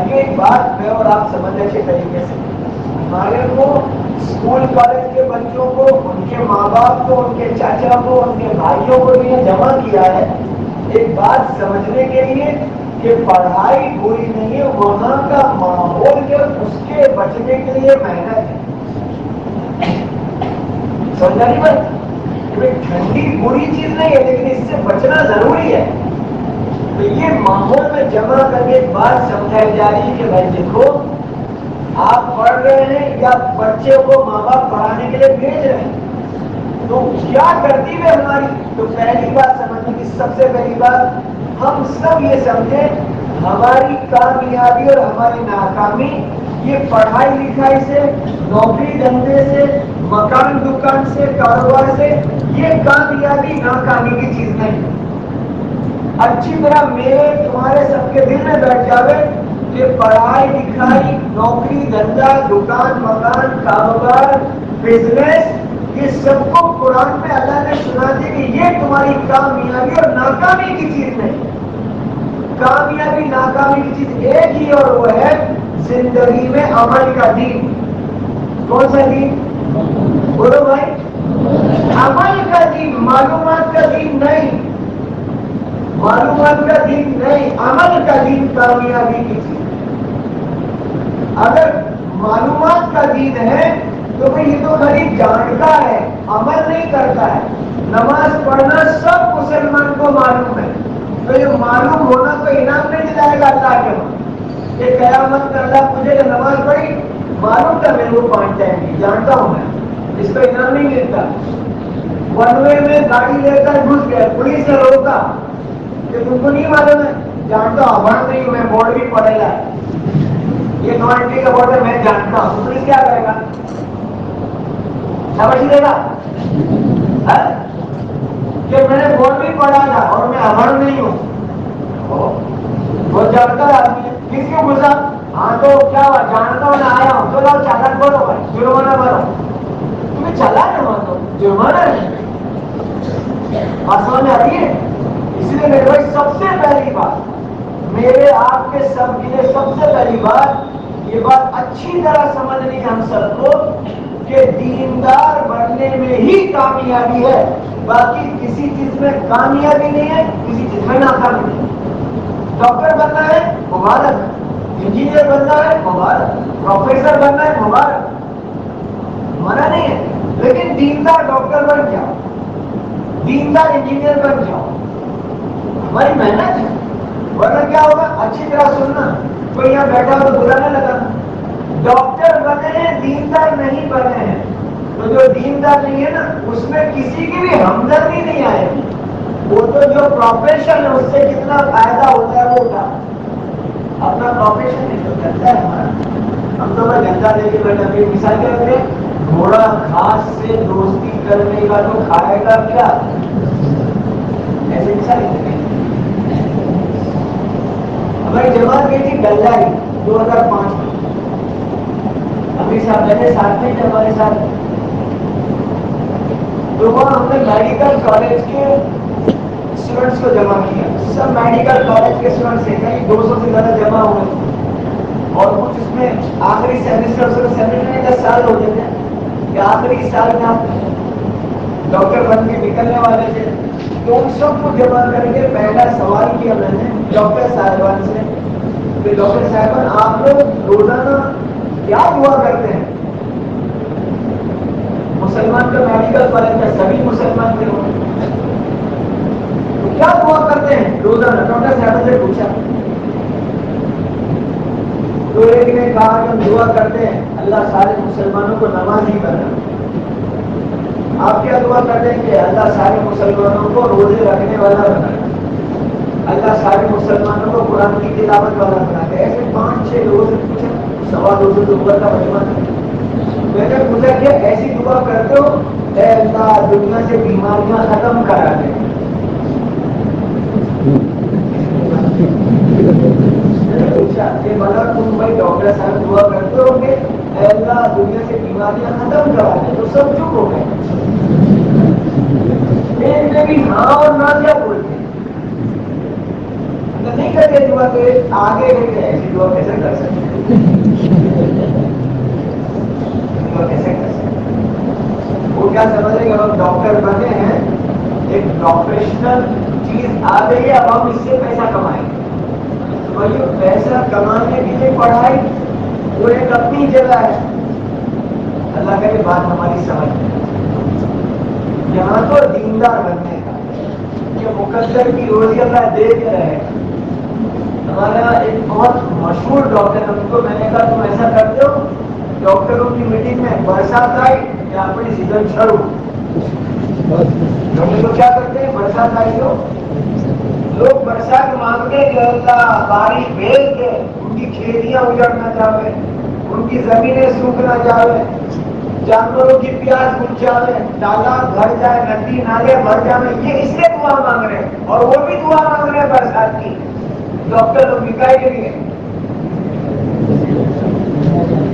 یہ ایک بات میں اور آپ سمجھنے کے طریقے سے ہمارے کو اسکول کالج کے بچوں کو، ان کے ماں باپ کو، ان کے چاچا کو، ان کے بھائیوں کو یہ جمع کیا ہے ایک بات سمجھنے کے لیے کہ پڑھائی بری نہیں ہے، وہاں کا ماحول جو اس کے بچنے کے لیے محنت ہے. سمجھا نہیں بات؟ ٹھنڈی بری چیز نہیں ہے، لیکن اس سے بچنا ضروری ہے. تو یہ ماحول میں جمع کر کے ایک بات سمجھائی جا رہی ہے کہ بھائی دیکھو آپ پڑھ رہے ہیں یا بچے کو ماں باپ پڑھانے کے لیے بھیج رہے ہیں تو کیا ترتیب ہے ہماری. تو پہلی بات سمجھنے کی سب سے پہلی بات ہم سب یہ سمجھیں ہماری کامیابی اور ہماری ناکامی یہ پڑھائی لکھائی سے، نوکری دھندے سے، مکان دکان سے، کاروبار سے، یہ کامیابی ناکامی کی چیز نہیں. اچھی طرح میرے تمہارے سب کے دل میں بیٹھ جاوے کہ پڑھائی لکھائی، نوکری دھندا، دکان مکان، کاروبار، بزنس، یہ سب کو قرآن میں اللہ نے سنا دی کہ یہ تمہاری کامیابی اور ناکامی کی چیز نہیں. کامیابی ناکامی کی چیز ایک ہی اور وہ ہے زندگی میں عمل کا دین. کون سا دین؟ بولو بھائی. عمل کا دین، معلومات کا دین نہیں. معلومات کا دین نہیں، عمل کا دین کامیابی کی چیز. اگر معلومات کا دین ہے تو بھئی یہ تو خالی جانتا ہے، عمل نہیں کرتا ہے. نماز پڑھنا سب مسلمان کو معلوم ہے، تو یہ معلوم ہونا تو انعام نہیں دلائے گا اللہ کے وہاں یہ قیامت میں اللہ مجھے جو نماز پڑھی معلوم تھا میرے کو 5 ٹائم کی، جانتا ہوں میں، اس کا انعام نہیں ملتا۔ ون وے میں گاڑی لے کر گھس گئے، پولیس نے روکا کہ تم کو نہیں معلوم ہے، جانتا ہوں بڑھ نہیں ہوں میں، بورڈ بھی پڑے گا، یہ نو انٹری کا بورڈ ہے میں جانتا ہوں، پولیس کیا کرے گا؟ سمجھ لے گا کہ میں نے بورڈ بھی پڑھا تھا اور میں ابڑ نہیں ہوں، وہ جانتا ہے آدمی کس کو گھسا، ہاں تو کیا ہوا جانتا ہوں میں آیا ہوں، تو لاؤ چالک بھرو بھائی، جرمانہ بھرو، تمہیں چلا ہے وہاں تو جرمانہ ہے، بات سمجھ میں آتی ہے؟ اس لیے میرے بھائی سب سے پہلی بات میرے آپ کے سب کے لیے سب سے پہلی بات یہ بات اچھی طرح سمجھنی ہے ہم سب کو کہ دیندار بننے میں ہی کامیابی ہے، باقی کسی چیز میں کامیابی نہیں ہے، کسی چیز میں ناکامی نہیں ہے۔ ڈاکٹر بننا ہے مبارک، انجینئر بننا ہے مبارک، پروفیسر بننا ہے مبارک، منع نہیں ہے، لیکن دیندار ڈاکٹر بن جاؤ، دیندار انجینئر بن جاؤ، ہماری محنت ہے، ورنہ کیا ہوگا؟ اچھی طرح سننا، کوئی یہاں بیٹھا ہو تو برا نہ لگانا، ڈاکٹر بنے ہیں دیندار نہیں بنے ہیں، تو جو دیندار نہیں ہے نا اس میں کسی کی بھی ہمدردی نہیں آئے گی، وہ تو جو پروفیشن ہے اس سے کتنا فائدہ ہوتا ہے وہ اٹھا، اپنا پروفیشن نہیں تو کرتا ہے ہمارا، ہم تو میں گندا لے کے بیٹھا، پھر مثال کیا کرتے ہیں، گھوڑا گھاس سے دوستی کرنے کا تو کھائے گا کیا، ایسے مثال دیتے ہیں۔ ہماری جماعت گئی تھی ڈلائی 2005 میں، امیر صاحب میرے ساتھ میں تھے ہمارے ساتھ، تو وہاں ہم نے میڈیکل کالج کے اسٹوڈنٹس کو جمع کیا، سب میڈیکل کالج کے اسٹوڈنٹس ہیں، کہیں 200 سے زیادہ جمع ہوئے، اور کچھ اس میں آخری سیمسٹر 10 سال ہوتے تھے کہ آخری سال میں آپ ڈاکٹر بن کے نکلنے والے تھے، تو ان سب کو جمع کر کے پہلا سوال کیا میں نے ڈاکٹر صاحبان سے کہ ڈاکٹر صاحبان آپ لوگ روزانہ کیا دعا کرتے ہیں؟ مسلمان کا میڈیکل کالج میں سبھی مسلمان کے لوگ تو کیا دعا کرتے ہیں روزانہ؟ ڈاکٹر صاحب سے پوچھا تو ایک نے کہا کہ ہم دعا کرتے ہیں اللہ سارے مسلمانوں کو نمازی بنا۔ آپ کیا دعا کرتے ہیں کہ اللہ سارے مسلمانوں کو روزے رکھنے والا بنا، اللہ سارے مسلمانوں کو قرآن کی تلاوت والا بنا دے۔ ایسے 5-6 لوگوں سے پوچھا، 225 تو اوپر کا مجمع تھا، میں نے پوچھا کہ ایسی دعا کرتے ہو اے اللہ دنیا سے بیماریاں ختم کرا دے؟ پوچھا کہ بنا تم بھائی ڈاکٹر صاحب دعا کرتے ہو کہ اے اللہ دنیا سے بیماریاں ختم کرا دے؟ تو سب چپ ہو گئے، ایک نے بھی ہاں اور نہ کیا بولتے نہیں کرتے دعا، تو آگے گئے ایسی دعا کیسے کر سکتے، دعا کیسے کر سکتے؟ وہ کیا سمجھ رہے کہ ہم ڈاکٹر بنے ہیں، ایک پروفیشنل چیز آ گئی ہے، اب ہم اس سے پیسہ کمائیں گے، تو پیسہ کمانے کے لیے پڑھائی وہ ایک اپنی جگہ ہے، اللہ کا یہ بات ہماری سمجھ میں یہاں تو دیندار بننے کا کہ مقدر کی روزی اللہ دے کے رہے۔ ہمارا ایک بہت مشہور ڈاکٹر، ان کو میں نے کہا تم ایسا کرتے ہو ڈاکٹروں کی میٹنگ میں برسات آئی یا اپنی سیزن چھڑو، ڈاکٹر لوگ کیا کرتے ہیں برسات آئی ہو لوگ برسات مانگتے کہ اللہ بارش بھیج دے، ان کی کھیتیاں اجڑ نہ جاوے، ان کی زمینیں سوکھ نہ جاوے، جانوروں کی پیاس بجھ جائے، تالاب بھر جائے، ندی نالے بھر جائے، یہ اس لیے دعا مانگ رہے ہیں، اور وہ بھی دعا مانگ رہے ہیں برسات کی۔ ڈاکٹر لوگ نکاح کے لیے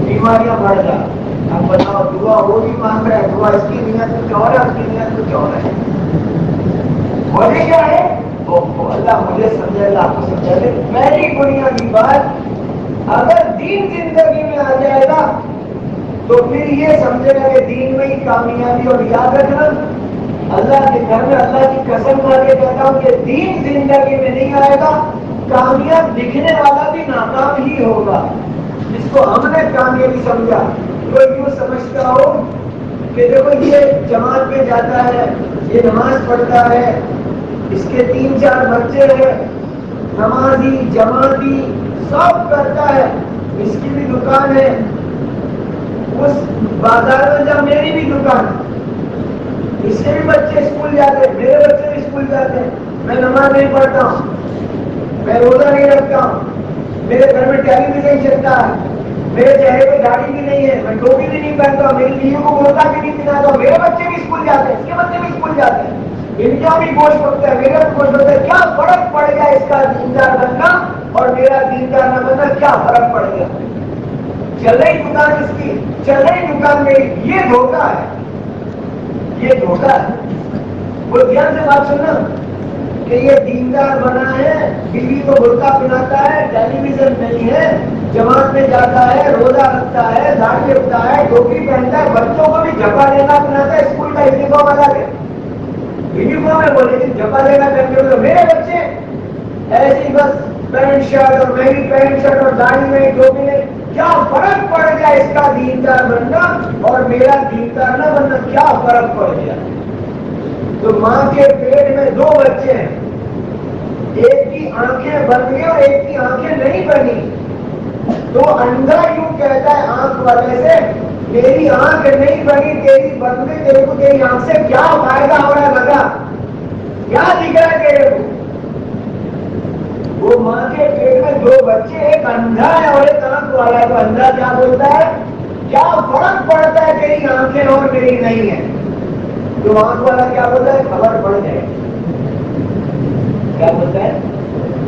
بیماریاں بڑھ جائیں، اب بتاؤ دعا وہ بھی مانگ رہا ہے، دعا اس کی نیت کچھ اور ہے، اس کی نیت کچھ اور ہے، وجہ کیا ہے؟ اللہ مجھے سمجھے، اللہ آپ کو سمجھا دے۔ پہلی بنیادی بات اگر دین زندگی میں آ جائے گا تو پھر یہ سمجھے گا کہ دین میں ہی کامیابی، اور یاد رکھنا اللہ کے گھر میں اللہ کی قسم کھا کے کہتا ہوں کہ دین زندگی میں نہیں آئے گا کامیاب دکھنے والا بھی ناکام ہی ہوگا۔ جس کو ہم نے کامیابی سمجھا وہ یوں سمجھتا ہو کہ دیکھو یہ جماعت میں جاتا ہے، یہ نماز پڑھتا ہے، اس کے 3-4 بچے ہیں، نمازی جماعتی سب کرتا ہے، اس کی بھی دکان ہے، اس بازار میں جب میری بھی دکان ہے، اس کے بھی بچے اسکول جاتے ہیں، میرے بچے بھی اسکول جاتے ہیں، میں نماز نہیں پڑھتا ہوں، میں روزہ نہیں رکھتا ہوں، میرے گھر میں ٹیلی بھی نہیں چلتا ہے، میرے چہرے پہ داڑھی بھی نہیں ہے، میں ٹوپی بھی نہیں پہنتا ہوں، میری بیوی کو برقع بھی نہیں پہناتا ہوں، میرے بچے بھی اسکول جاتے ہیں، اس کے بچے بھی اسکول جاتے ہیں، ان کا بھی گوشت پکتا ہے، میرا بھی گوشت پکتا ہے، کیا فرق پڑ گیا اس کا دیندار بننا اور میرا دیندار نہ بننا؟ کیا فرق پڑ گیا؟ چل رہی دکان اس کی، چل رہی دکان میری، یہ دھوکہ ہے، یہ دھوکہ ہے۔ وہ دھیان سے بات سننا کہ یہ دیندار بنا ہے، بیوی کو برقع پہناتا ہے، ٹیلی ویژن نہیں ہے، جماعت میں جاتا ہے، روزہ رکھتا ہے، داڑھی رکھتا ہے، ٹوپی پہنتا ہے، بچوں کو بھی جھپا لینا پہناتا ہے، اسکول کا یونیفارم الگ ہے، یونیفارم ہے وہ، لیکن جھپا لینا پہنتے ہوئے میرے بچے ایسی بس پینٹ شرٹ اور میں بھی پینٹ شرٹ اور داڑھی میں ٹوپی میں، کیا فرق پڑ گیا اس کا دیندار بننا اور میرا دیندار نہ بننا؟ کیا فرق پڑ گیا؟ تو ماں کے پیٹ میں 2 بچے ہیں، ایک کی آنکھیں بن گئی اور ایک کی آنکھیں نہیں بنی، تو اندھا یوں کہتا ہے آنکھ والے سے، میری آنکھ نہیں بنی، تیری بن گئی، تیرے کو تیری آنکھ سے کیا فائدہ ہو رہا ہے؟ بتا کیا دکھ رہا ہے تیرے کو؟ وہ ماں کے پیٹ میں 2 بچے، ایک اندھا ہے اور ایک آنکھ والا ہے، تو اندھا کیا بولتا ہے؟ کیا فرق پڑتا ہے تیری آنکھیں اور میری نہیں ہے؟ تو آنکھ والا کیا بولتا ہے؟ خبر پڑ جائے۔ کیا بولتا ہے؟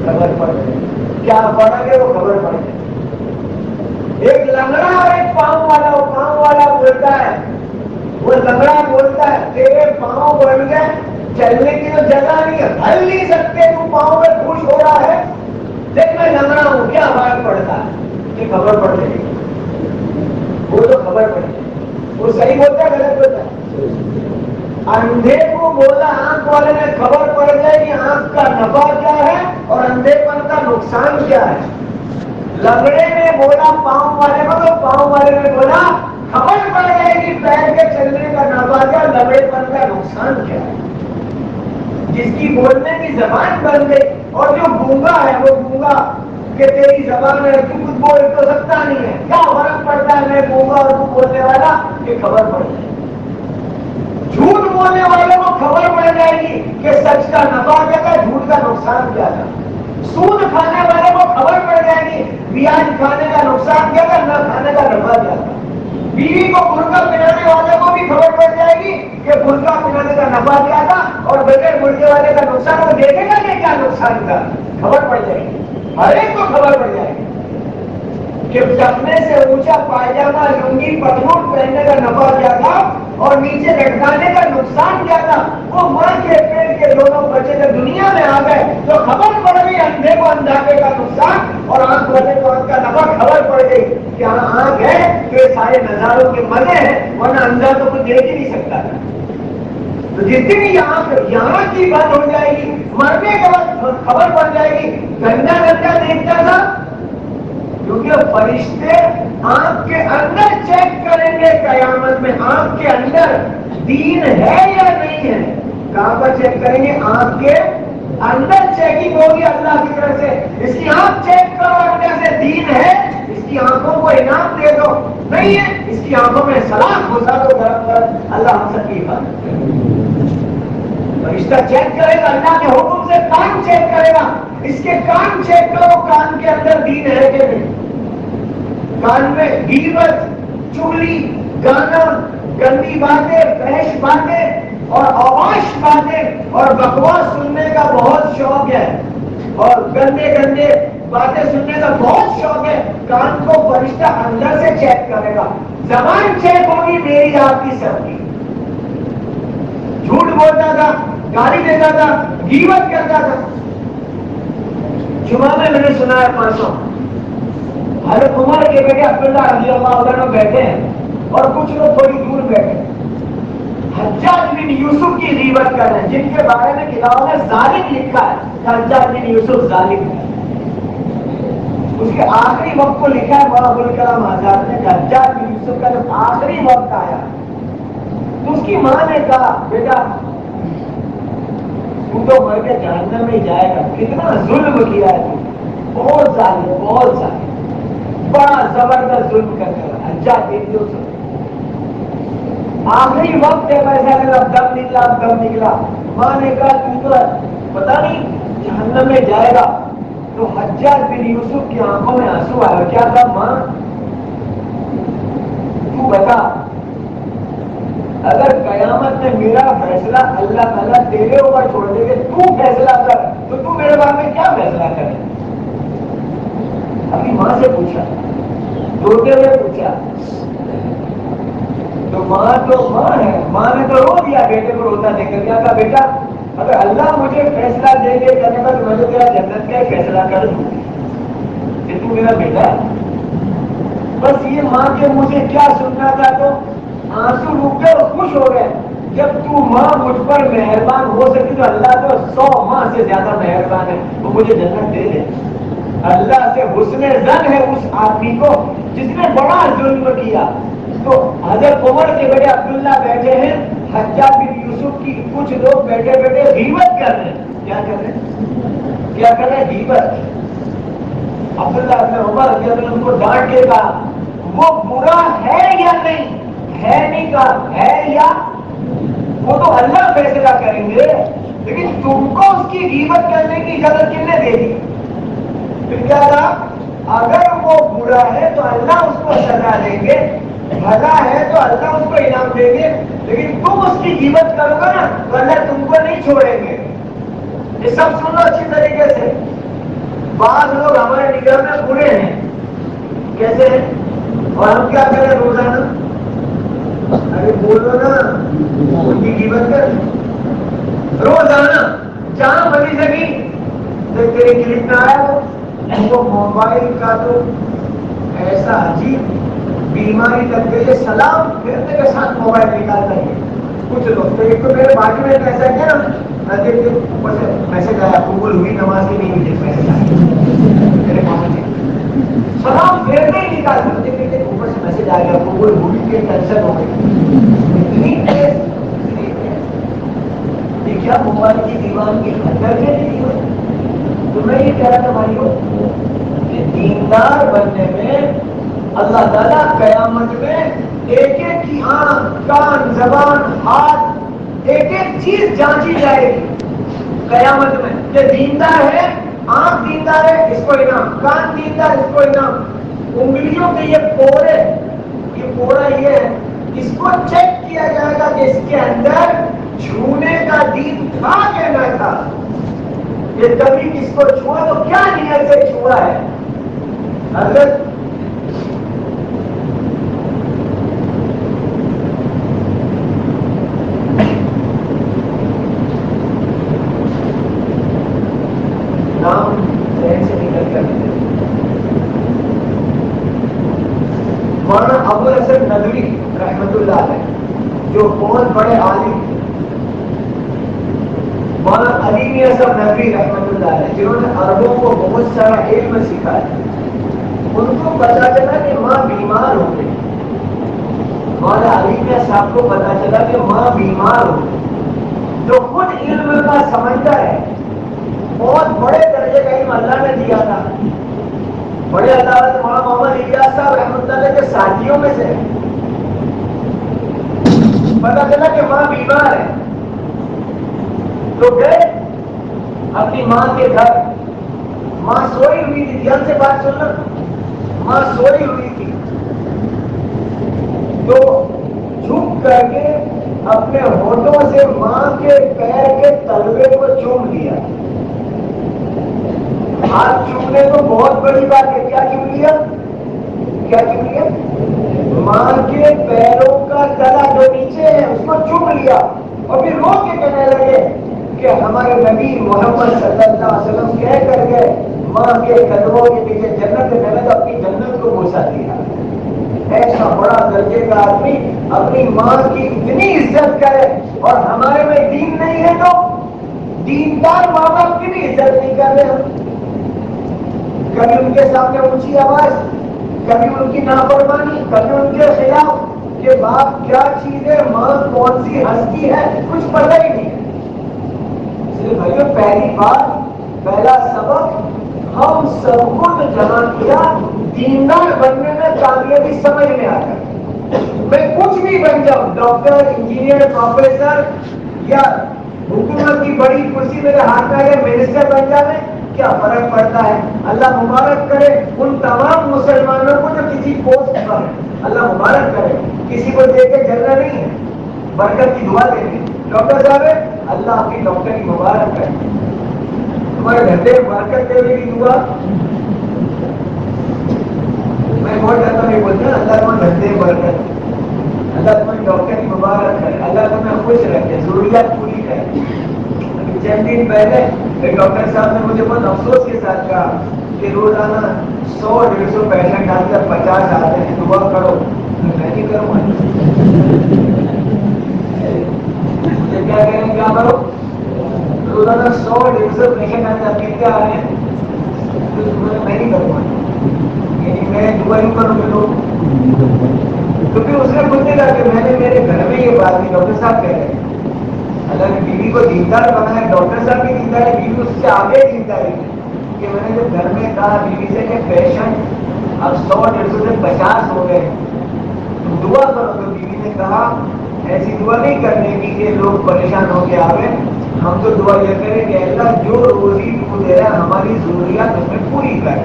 خبر پڑ جائے۔ کیا فرق ہے؟ وہ خبر پڑ جائے۔ ایک لنگڑا اور ایک پاؤں والا، وہ پاؤں والا بولتا ہے، وہ لنگڑا بولتا ہے تیرے پاؤں بڑھ گئے، چلنے کی تو جگہ نہیں ہے، ہل نہیں سکتے، تو پاؤں میں خوش ہو رہا ہے، دیکھ میں لنگڑا ہوں، کیا فرق پڑتا ہے؟ یہ خبر پڑ جائے گی، وہ تو خبر پڑ جائے گی۔ وہ صحیح بولتا ہے غلط بولتا ہے؟ اندھے کو بولا آنکھ والے نے، خبر پڑ جائے گی آنکھ کا نفع کیا ہے اور اندھے پن کا نقصان کیا ہے۔ لنگڑے نے بولا پاؤں والے کو، تو پاؤں والے نے بولا خبر پڑ جائے گی پیر کے چلنے کا نفع کیا، لنگڑے پن کا نقصان کیا ہے۔ جس کی بولنے کی زبان بن گئی، اور جو گونگا ہے وہ گونگا کہ تیری زبان ہے، تو کچھ بول تو سکتا نہیں ہے، کیا فرق پڑتا ہے میں گونگا اور تو بولنے والا؟ کہ خبر پڑ جائے گی۔ جھوٹ بولنے والے کو خبر پڑ جائے گی کہ سچ کا نفع کیا تھا، جھوٹ کا نقصان کیا تھا۔ سود کھانے والے کو خبر پڑ جائے گی بیاج کھانے کا نقصان کیا تھا، نہ کھانے کا نفع کیا تھا۔ بیوی کو برقع پہنانے والے کو بھی خبر پڑ جائے گی کہ برقع پہنانے کا نفع کیا تھا اور بغیر برقعے والے کا نقصان، وہ دیکھے گا کہ کیا نقصان تھا، خبر پڑ جائے گی، ہر ایک کو خبر پڑ جائے گی کہ ٹخنے سے اونچا پائجامہ لنگی پتلون پہننے کا نفع کیا تھا اور نیچے لٹکانے کا نقصان کیا تھا۔ وہ ماں کے پیٹ کے دونوں بچے جب دنیا میں آ گئے تو خبر پڑ گئی اندھے کو اندھاپے کا نقصان اور آنکھ والے کو آنکھ کا نفع، خبر پڑ گئی کہ ہاں آنکھ ہے تو یہ سارے نظاروں کے مزے ہیں، ورنہ اندھا تو کچھ دیکھ ہی نہیں سکتا تھا۔ تو جتنی یہاں کی بات ہو جائے گی، مرنے کے بعد خبر پڑ جائے گی۔ گندا گندا دیکھتا تھا کیونکہ فرشتے آنکھ کے اندر چیک کریں گے قیامت میں، آنکھ کے اندر دین ہے یا نہیں ہے۔ کہاں پر چیک کریں گے؟ آنکھ کے اندر چیکنگ ہوگی اللہ کی طرف سے، اس کی آنکھ چیک کرو اندر سے دین ہے، اس کی آنکھوں کو انعام دے دو، نہیں ہے اس کی آنکھوں میں سلاخ گھسا دو گرم گرم، اللہ ہم سب کی حفاظت کرے۔ فرشتہ چیک کرے گا، اللہ کے حکم سے کان چیک کرے گا، اس کے کان چیک کرو کان کے اندر دین ہے کہ نہیں۔ کان میں غیبت، چغلی، گانا، گندی باتیں، فحش باتیں اور اواشت باتیں اور بکواس سننے کا بہت شوق ہے اور گندے گندے باتیں سننے کا بہت شوق ہے، کان کو فرشتہ اندر سے چیک کرے گا۔ زبان چیک ہوگی میری آپ کی سب کی، جھوٹ بولتا تھا، گالی دیتا تھا، غیبت کرتا تھا۔ جمعہ میں نے سنا ہے 500 حضرت عمر کے بیٹے عبداللہ رضی اللہ عنہ بیٹھے ہیں اور کچھ لوگ تھوڑی دور بیٹھے، حجاج بن یوسف کی غیبت کر رہے ہیں، جن کے بارے میں کتابوں میں ظالم لکھا ہے، حجاج بن یوسف ظالم ہے۔ اس کے آخری وقت کو لکھا ہے مولانا ابوالکلام آزاد نے کہ حجاج بن یوسف کا جب آخری وقت آیا اس کی ماں نے کہا بیٹا تو مر کے جہنم میں جائے گا، کتنا ظلم کیا ہے، بہت ظالم، بہت ظالم، بڑا زبردست ظلم کرنے والا، اچھا دیکھو سب آخری وقت ہے، پیسہ لگا، دم نکلا، دم نکلا، ماں نے کہا تو پتا نہیں جہنم میں جائے گا، تو حجاج بن یوسف کی آنکھوں میں آنسو آیا، کیا کہا ماں تو بتا اگر قیامت میں میرا فیصلہ اللہ تعالیٰ تیرے اوپر چھوڑ دے گے، تو فیصلہ کر، تو میرے بارے میں کیا فیصلہ کرے؟ اپنی ماں سے پوچھا، روتے ہوئے پوچھا، تو ماں ہے، ماں نے تو رو دیا بیٹے کو روتا دیکھ کر، کیا کہا بیٹا اگر اللہ مجھے فیصلہ دے دے کرنے کا تو میں تو تیرا جنت کا فیصلہ کر دوں کہ تو میرا بیٹا ہے۔ بس یہ ماں کے منہ سے کیا سننا تھا، تو آنسو رک گئے اور خوش ہو گئے، جب تو ماں مجھ پر مہربان ہو سکتی تو اللہ تو 100 ماں سے زیادہ مہربان ہے، وہ مجھے جنت دے دے۔ اللہ سے حسن ظن ہے اس آدمی کو جس نے بڑا ظلم کیا۔ تو حضرت عمر کے بیٹے عبداللہ بیٹھے ہیں، حجاج بن یوسف کی کچھ لوگ بیٹھے بیٹھے غیبت کر رہے ہیں، کیا کر رہے ہیں، کیا کر رہے ہیں، غیبت۔ عبداللہ بن عمر رضی اللہ عنہ ان کو ڈانٹ کے کہا وہ برا ہے یا نہیں ہے، نہیں کہا ہے، یا وہ تو اللہ فیصلہ کریں گے، لیکن تم کو اس کی غیبت کرنے کی اجازت کس نے دے دی؟ پھر کیا کہا اگر وہ برا ہے تو اللہ اس کو سزا دیں گے، بھلا ہے تو اللہ اس کو انعام دیں گے، لیکن تم اس کی غیبت کرو گے نا تو اللہ تم کو نہیں چھوڑیں گے۔ یہ سب سن لو اچھی طریقے سے۔ بعض لوگ ہمارے نگاہ میں برے ہیں، کیسے ہیں، اور ہم کیا کریں روزانہ، ارے بولو نا ان کی غیبت کر، روزانہ جہاں بنی سکی تیری کلک نہ آیا وہ موبائل کا تو ایسا عجیب بیماری لگ گئی ہے، سلام پھرنے کے ساتھ موبائل نکالتا ہے کچھ لوگ۔ تو ایک تو میرے باقی میں ایسا کیا نا اوپر سے میسج آیا قبول ہوئی نماز کی، نہیں ہوئی میسج آیا میرے ماما جی، سلام پھرنے ہی نکالتے اوپر سے میسج آ گیا قبول ہوئی کے ٹینشن ہو گئی، اتنی تیز یہ کیا موبائل کی دیوان کی اندر کے نہیں ہوئی۔ تو میں یہ کہہ رہا تھا بھائیوں کہ دیندار بننے میں اللہ تعالیٰ قیامت میں ایک ایک کی آنکھ، کان، زبان، ہاتھ، ایک ایک چیز جانچی جائے گی قیامت میں کہ دیندار ہے، آنکھ دیندار ہے اس کو انعام، کان دیندار اس کو انعام، انگلیوں کے یہ پورے، یہ پورا یہ ہے، اس کو چیک کیا جائے گا کہ اس کے اندر چھونے کا دین تھا کہ نہ تھا، یہ کبھی کس کو چھوا تو کیا نیت سے چھوا ہے۔ حضرت نام ذہن سے نکل کر مولانا ابو الحسن ندوی رحمت اللہ علیہ جو بہت بڑے عالم، مولانا علی میاں صاحب ندوی رحمت اللہ علیہ جنہوں نے عربوں کو بہت سارا علم سکھایا، ان کو پتا چلا کہ ماں بیمار ہو گئی، مولانا علی میاں صاحب کو پتا چلا کہ ماں بیمار ہو گئی، جو خود علم کا سمجھتا ہے، بہت بڑے درجے کا علم اللہ نے دیا تھا، بڑے عدالت مولانا محمد الیاس صاحب رحمۃ اللہ علیہ کے ساتھیوں میں سے پتا چلا کہ ماں بیمار ہے، تو گئے اپنی ماں کے گھر، ماں سوئی ہوئی تھی، دھیان سے بات سننا، ماں سوئی ہوئی تھی، تو جھک کر کے اپنے ہونٹوں سے ماں کے پیر کے تلوے کو چوم لیا۔ ہاتھ چومنے تو بہت بڑی بات ہے، کیا چوم لیا، کیا چوم لیا، ماں کے پیروں کا تلا جو نیچے ہے اس کو چوم لیا، اور پھر رو کے کہنے لگے کہ ہمارے نبی محمد صلی اللہ علیہ وسلم کہہ کر گئے ماں کے قدموں کے پیچھے جنت ہے، میں نے تو اپنی جنت کو بوسا دیا۔ ایسا بڑا درجے کا آدمی اپنی ماں کی اتنی عزت کرے، اور ہمارے میں دین نہیں ہے تو دیندار ماں باپ کی بھی عزت نہیں کر رہے ہم، کبھی ان کے سامنے اونچی آواز، کبھی ان کی نافرمانی، کبھی ان کے خلاف، کہ باپ کیا چیز ہے، ماں کون سی ہستی ہے، کچھ پتہ ہی نہیں ہے۔ اس لیے بھائیو پہلی بات، پہلا سبق ہم سب کو جمع کیا دیندار بننے میں کامیابی سمجھ میں آ گئی۔ میں کچھ بھی بن جاؤں، ڈاکٹر، انجینئر، پروفیسر یا حکومت کی بڑی کرسی میرے ہاتھ میں آئے، منسٹر بن جائے، کیا فرق پڑتا ہے؟ اللہ مبارک کرے ان تمام مسلمانوں کو جو کسی پوسٹ پر ہے، اللہ مبارک کرے، کسی کو دے کے جلنا نہیں ہے، برکت کی دعا دینی۔ ڈاکٹر صاحب ہے، اللہ آپ کی ڈاکٹر کی مبارک کرے، تمہارے گھر میں برکت دینے کی دعا۔ میں بہت زیادہ نہیں بولتا، اللہ تمہارے گھر میں برکت، اللہ تمہیں ڈاکٹر کی مبارک کرے، اللہ تمہیں خوش رکھے، ضروریات پوری کرے۔ چند دن پہلے ایک ڈاکٹر صاحب نے مجھے بہت افسوس کے ساتھ کہا کہ روزانہ 100-150 پیشنٹ آتے ہیں، 50 آتے ہیں، دعا کرو۔ میں نہیں کروں گا، مجھے کیا کہیں گے، کیا کرو؟ روزانہ 100-150 پیشنٹ آتے ہیں، کتنے آ رہے ہیں؟ میں نہیں کروں گا، یعنی میں دعا نہیں کروں گا لوگ، کیونکہ اس نے مجھے کہا کہ میں نے میرے گھر میں یہ بات نہیں، ڈاکٹر صاحب کہہ رہے ہیں اللہ نے بیوی کو دیندار بنایا، ڈاکٹر صاحب کی دیندار ہے، بیوی اس سے آگے دیندار ہے کہ میں نے جب گھر میں کہا بیوی سے کہ پیشنٹ اب 100-150 سے 50 ہو گئے، دعا کرو، تو بیوی نے کہا ایسی دعا نہیں کرنے کی کہ لوگ پریشان ہو کے آوے، ہم تو دعا یہ کریں کہ اللہ جو روزی تو دے رہا ہے ہماری ضروریات اس میں پوری کر۔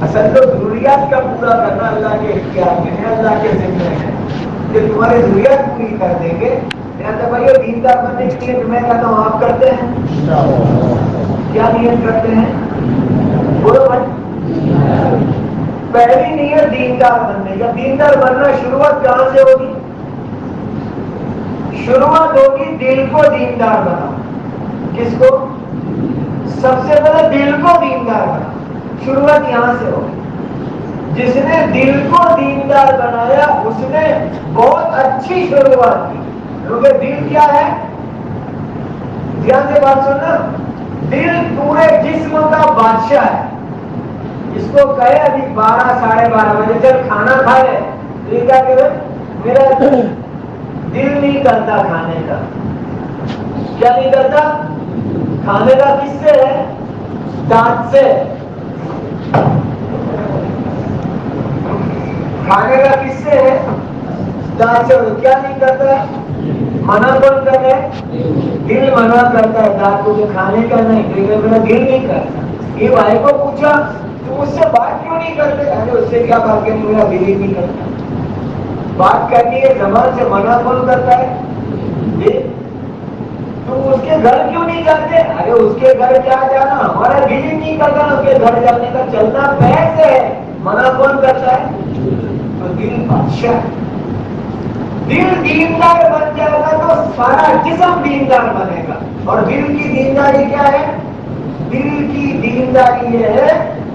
اصل تو ضروریات کا پورا کرنا اللہ کے اختیار میں ہے، اللہ کے ذمہ ہے، کہ تمہاری ضروریات پوری کر دیں گے۔ بھائی دیندار بننے کے لیے میں کہتا ہوں آپ کرتے ہیں کیا نیت کرتے ہیں؟ بولو بھائی، پہلی نیت دیندار بننے کا۔ دیندار بننا شروعات کہاں سے ہوگی؟ شروعات ہوگی دل کو دیندار بنا۔ کس کو؟ سب سے پہلے دل کو دیندار بنا، شروعات یہاں سے ہوگی۔ جس نے دل کو دیندار بنایا اس نے بہت اچھی شروعات کی، کیونکہ دل کیا ہے؟ دھیان سے بات سننا، دل پورے جسم کا بادشاہ ہے۔ اس کو کہے ابھی 12-12:30 بجے چل کھانا کھا لے، یہ کیا کہ میرا دل نہیں کرتا کھانے کا۔ کیا نہیں کرتا؟ کھانے کا کس سے ہے؟ دانت سے۔ کھانے کا کس سے ہے؟ دانت سے۔ کیا نہیں کرتا ہے؟ منع کون کرتا ہے؟ دل منع کرتا ہے دانت کو کہ کھانے کا نہیں، میرا دل نہیں کرتا۔ یہ بھائی کو پوچھا تو اس سے بات کیوں نہیں کرتے؟ ارے اس سے کیا بات کرنی، میرا دل ہی نہیں کرتا۔ بات کرنی ہے زبان سے، منع کون کرتا ہے؟ تو اس کے گھر کیوں نہیں جاتے؟ ارے اس کے گھر کیا جانا، ہمارا دل ہی نہیں کرتا نا اس کے گھر جانے کا، چلنا پیر سے ہے، منع کون کرتا ہے؟ تو دل بادشاہ۔ دل دیندار بن جائے گا تو سارا جسم دیندار بنے گا۔ اور دل کی دینداری کیا ہے؟ دل کی دینداری یہ ہے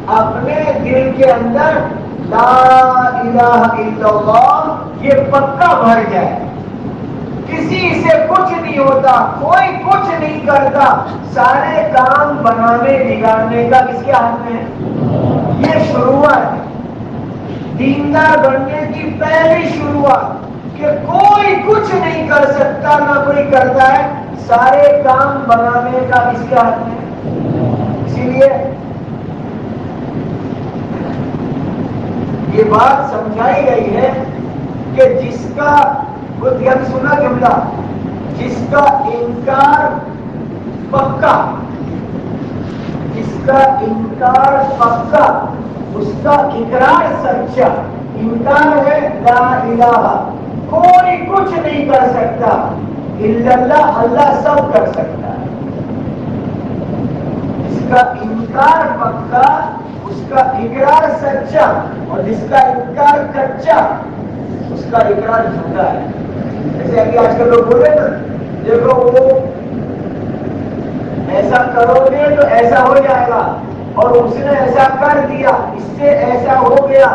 اپنے دل کے اندر لا الہ الا اللہ یہ پکا بھر جائے، کسی سے کچھ نہیں ہوتا، کوئی کچھ نہیں کرتا، سارے کام بنانے بگاڑنے کا کس کے ہاتھ میں ہے؟ یہ شروعات ہے دیندار بننے کی، پہلی شروعات کہ کوئی کچھ نہیں کر سکتا، نہ کوئی کرتا ہے، سارے کام بنانے کا کس کے ہاتھ میں ہے؟ اسی لیے یہ بات سمجھائی گئی ہے کہ جس کا دھیان سنا جملہ، جس کا انکار پکا، جس کا انکار پکا اس کا اقرار سچا۔ انکار ہے لا الہ، کوئی کچھ نہیں کر سکتا، الا اللہ، اللہ سب کر سکتا ہے۔ جس کا انکار پکا اس کا اقرار سچا، اور جس کا انکار کچا اس کا اقرار جھوٹا ہے۔ جیسے ابھی آج کل لوگ بولے نا، دیکھو وہ ایسا کرو گے تو ایسا ہو جائے گا، اور اس نے ایسا کر دیا، اس سے ایسا ہو گیا۔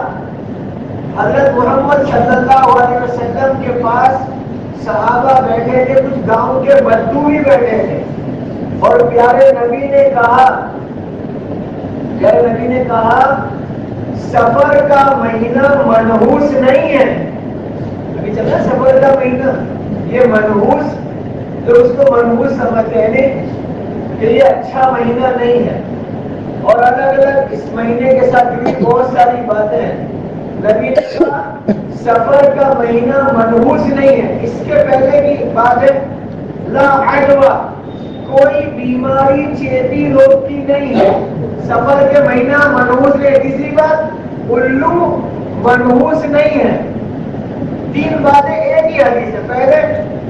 حضرت محمد صلی اللہ علیہ وسلم کے پاس صحابہ بیٹھے تھے، کچھ گاؤں کے بدو بھی بیٹھے تھے، اور پیارے نبی نے کہا سفر کا مہینہ منحوس نہیں ہے، چلا سفر کا مہینہ یہ منحوس، تو اس کو منحوس سمجھتے ہیں کہ یہ اچھا مہینہ نہیں ہے، اور الگ الگ اس مہینے کے ساتھ جڑی بہت ساری باتیں ہیں۔ نبی نے کہا سفر کا مہینہ منحوس نہیں ہے، اس کے پہلے کی بات ہے لا عدوہ، کوئی بیماری چیپی روگ کی نہیں ہے، سفر کے مہینہ منحوس ہے۔ تیسری بات الو منحوس نہیں ہے۔ تین باتیں ایک ہی حدیث ہے، پہلے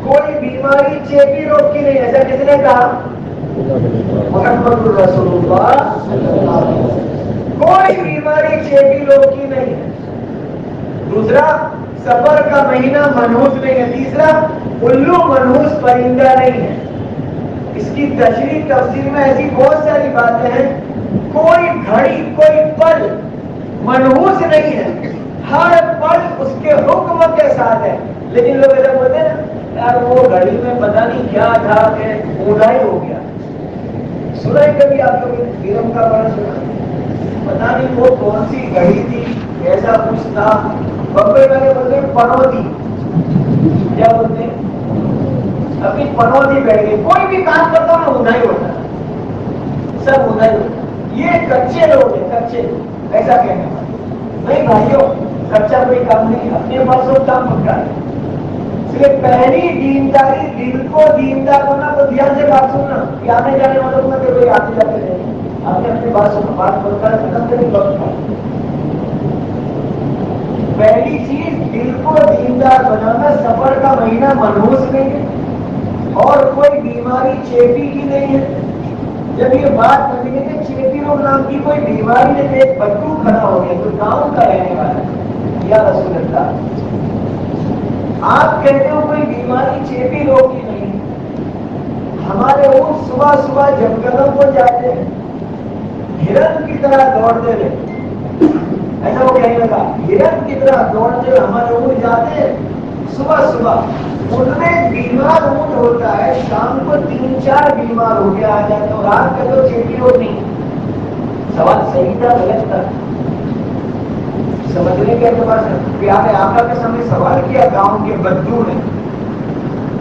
کوئی بیماری چیپی روگ کی نہیں، ایسا کس نے کہا؟ محمد رسول اللہ صلی اللہ علیہ وسلم، کوئی بیماری چیپی روگ کی نہیں ہے۔ دوسرا سفر کا مہینہ منحوس نہیں ہے۔ تیسرا الو منحوس پرندہ نہیں ہے۔ اس کی تشریح تفسیر میں ایسی بہت ساری باتیں ہیں، کوئی گھڑی کوئی پل منحوس نہیں ہے، ہر پل اس کے حکم کے ساتھ ہے۔ لیکن لوگ ایسا بولتے ہیں نا یار وہ گھڑی میں پتہ نہیں کیا تھا کہ اوڑھا ہی ہو گیا۔ سنا ہے کبھی آپ لوگ بیرم کا بڑا سنا؟ پتہ نہیں وہ کون سی گھڑی تھی، ایسا کچھ تھا، بمبئی والے بولتے ہیں پنوتی، کیا بولتے ہیں؟ اپنی پنوتی بیٹھ گئی، کوئی بھی کام کرتا نا اوڑھا ہی ہوتا، سب اوڑھا ہی ہوتا۔ یہ کچے لوگ ہیں، کچے لوگ ایسا کہنے والے نہیں بھائیوں، کچا کوئی کام نہیں، اپنے پاس وہ کام پکا ہے۔ اس لیے پہلی دینداری دل کو دیندار ہونا، تو دھیان سے بات سننا، کہ آنے جانے والوں میں کوئی آتے جاتے نہیں، آپ نے اپنی بات سننا، بات بولتا ہے ختم کریں وقت کا۔ پہلی چیز دل کو دیندار بنانا، سفر کا مہینہ منحوس نہیں ہے اور کوئی بیماری چیپی کی نہیں ہے۔ جب یہ بات کریں کہ چیپی روگ نام کی کوئی بیماری نہیں، ایک بچو کھڑا ہو گیا تو گاؤں کا رہنے والا ہے، یا رسول اللہ آپ کہتے ہو کوئی بیماری چیپی روگ کی نہیں۔ ہمارے اونٹ صبح صبح جب قدم کو جاتے ہیں ہرن کی طرح دوڑتے رہے، ایسا وہ کہنے لگا ہرن کی طرح دوڑتے ہمارے اونٹ جاتے ہیں صبح صبح، ان میں بیمار اونٹ ہوتا ہے، شام کو 3-4 بیمار ہو گیا آ جاتا، اور رات کا تو چیپی روگ نہیں۔ سوال صحیح تھا غلط تھا؟ سمجھنے کے اعتبار سے پیارے آقا کے سامنے سوال کیا گاؤں کے بدو نے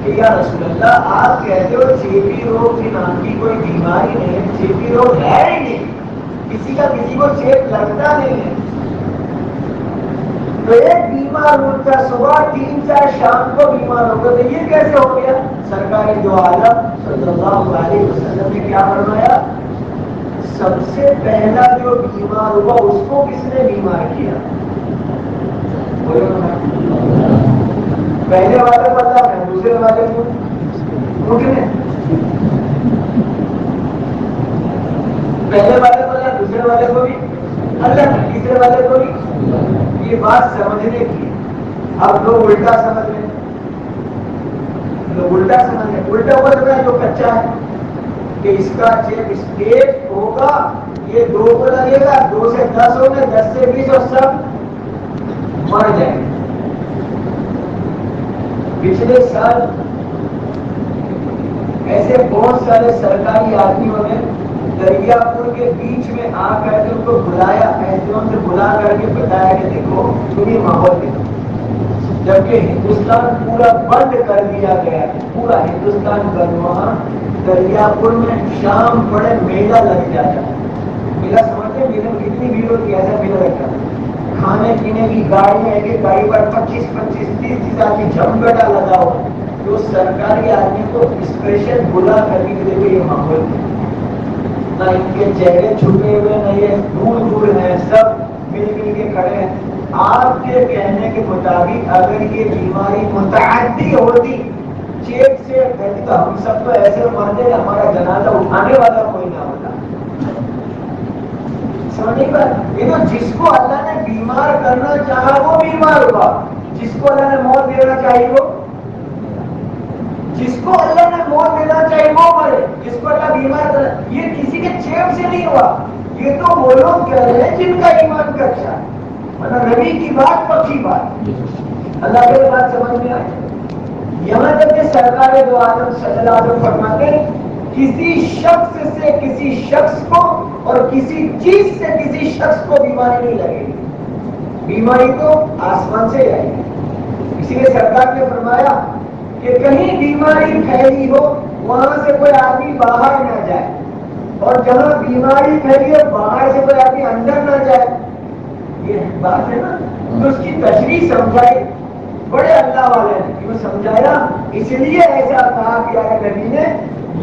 کہ یا رسول اللہ آپ کہتے ہو چیپی روگ کی نام کی کوئی بیماری نہیں ہے، چیپی روگ ہے ہی نہیں، کسی کا کسی کو چیپ لگتا نہیں ہے، تو ایک بیمار ہوتا صبح 3-4 شام کو بیمار ہوگا، تو یہ کیسے ہو گیا؟ سرکار دو عالم صلی اللہ علیہ وسلم نے کیا فرمایا؟ سب سے پہلا جو بیمار ہوا اس کو کس نے بیمار کیا؟ پہلے والے پتا ہے، دوسرے والے کو اٹھنے، پہلے والے کو یا دوسرے والے کو بھی اللہ، تیسرے والے کو بھی۔ یہ بات سمجھنے کی، اب لوگ الٹا سمجھ رہے ہیں، لوگ الٹا سمجھ رہے ہیں، الٹا ہوا تو جو کچا ہے کہ اس کا چیپ اسٹیپ ہوگا، یہ 2 کو لگے گا، 2 سے 10 ہو گئے، 10 سے 20 اور سب مر جائیں گے۔ پچھلے سال ایسے بہت سارے سرکاری آدمیوں نے دریا پور کے بیچ میں آ کر کے ان کو بلایا، ایسوں سے بلا کر کے بتایا کہ دیکھو تم یہ ماحول دیکھو، جبکہ ہندوستان پورا بند کر دیا گیا ہے، پورا ہندوستان بند۔ وہاں دریا پور میں شام بڑے میلہ لگ جاتا ہے، میلہ سمجھتے میلے میں کتنی بھیڑ ہوتی ہے؟ ایسا میلہ لگتا ہے، کھانے پینے کی گاڑی ہے کہ گاڑی پر 25-30 آدمی جھمگٹا لگا ہوا، جو سرکاری آدمی کو اسپیشل بلا کر کے دیکھو یہ ماحول ہے، نہ ان کے چہرے چھپے ہوئے، نہ یہ دور دور ہیں، سب مل مل کے کھڑے ہیں۔ آپ کے کہنے کے مطابق اگر یہ بیماری متعدی ہوتی، چیپ سے پھیلتی، تو ہم سب تو ایسے مرتے ہمارا جنازہ اٹھانے والا کوئی نہ ہوتا۔ سمجھے بات؟ یہ تو جس کو اللہ نے بیمار کرنا چاہا وہ بیمار ہوا، جس کو اللہ نے موت دینا چاہیے وہ، جس کو اللہ نے موت دینا چاہیے وہ مرے، جس کو اللہ بیمار کرنا، یہ کسی کے چیپ سے نہیں ہوا، یہ تو وہ لوگ کہہ رہے ہیں جن کا ایمان کا اچھا ہے، مطلب نبی کی بات پکی بات، اللہ کے بات سمجھ میں آئے۔ یہاں تک کہ سرکار دو عالم صلی اللہ علیہ وسلم فرماتے ہیں کسی شخص سے کسی شخص کو اور کسی چیز سے کسی شخص کو بیماری نہیں لگے گی، بیماری تو آسمان سے آئے گی، اسی لیے سرکار نے فرمایا کہ کہیں بیماری پھیلی ہو وہاں سے کوئی آدمی باہر نہ جائے، اور جہاں بیماری پھیلی ہو باہر سے کوئی آدمی اندر نہ جائے. یہ بات ہے نا. تو اس کی تشریح سمجھائی بڑے اللہ والے نے، کیوں سمجھایا؟ اس لیے ایسا کہا کہ نبی نے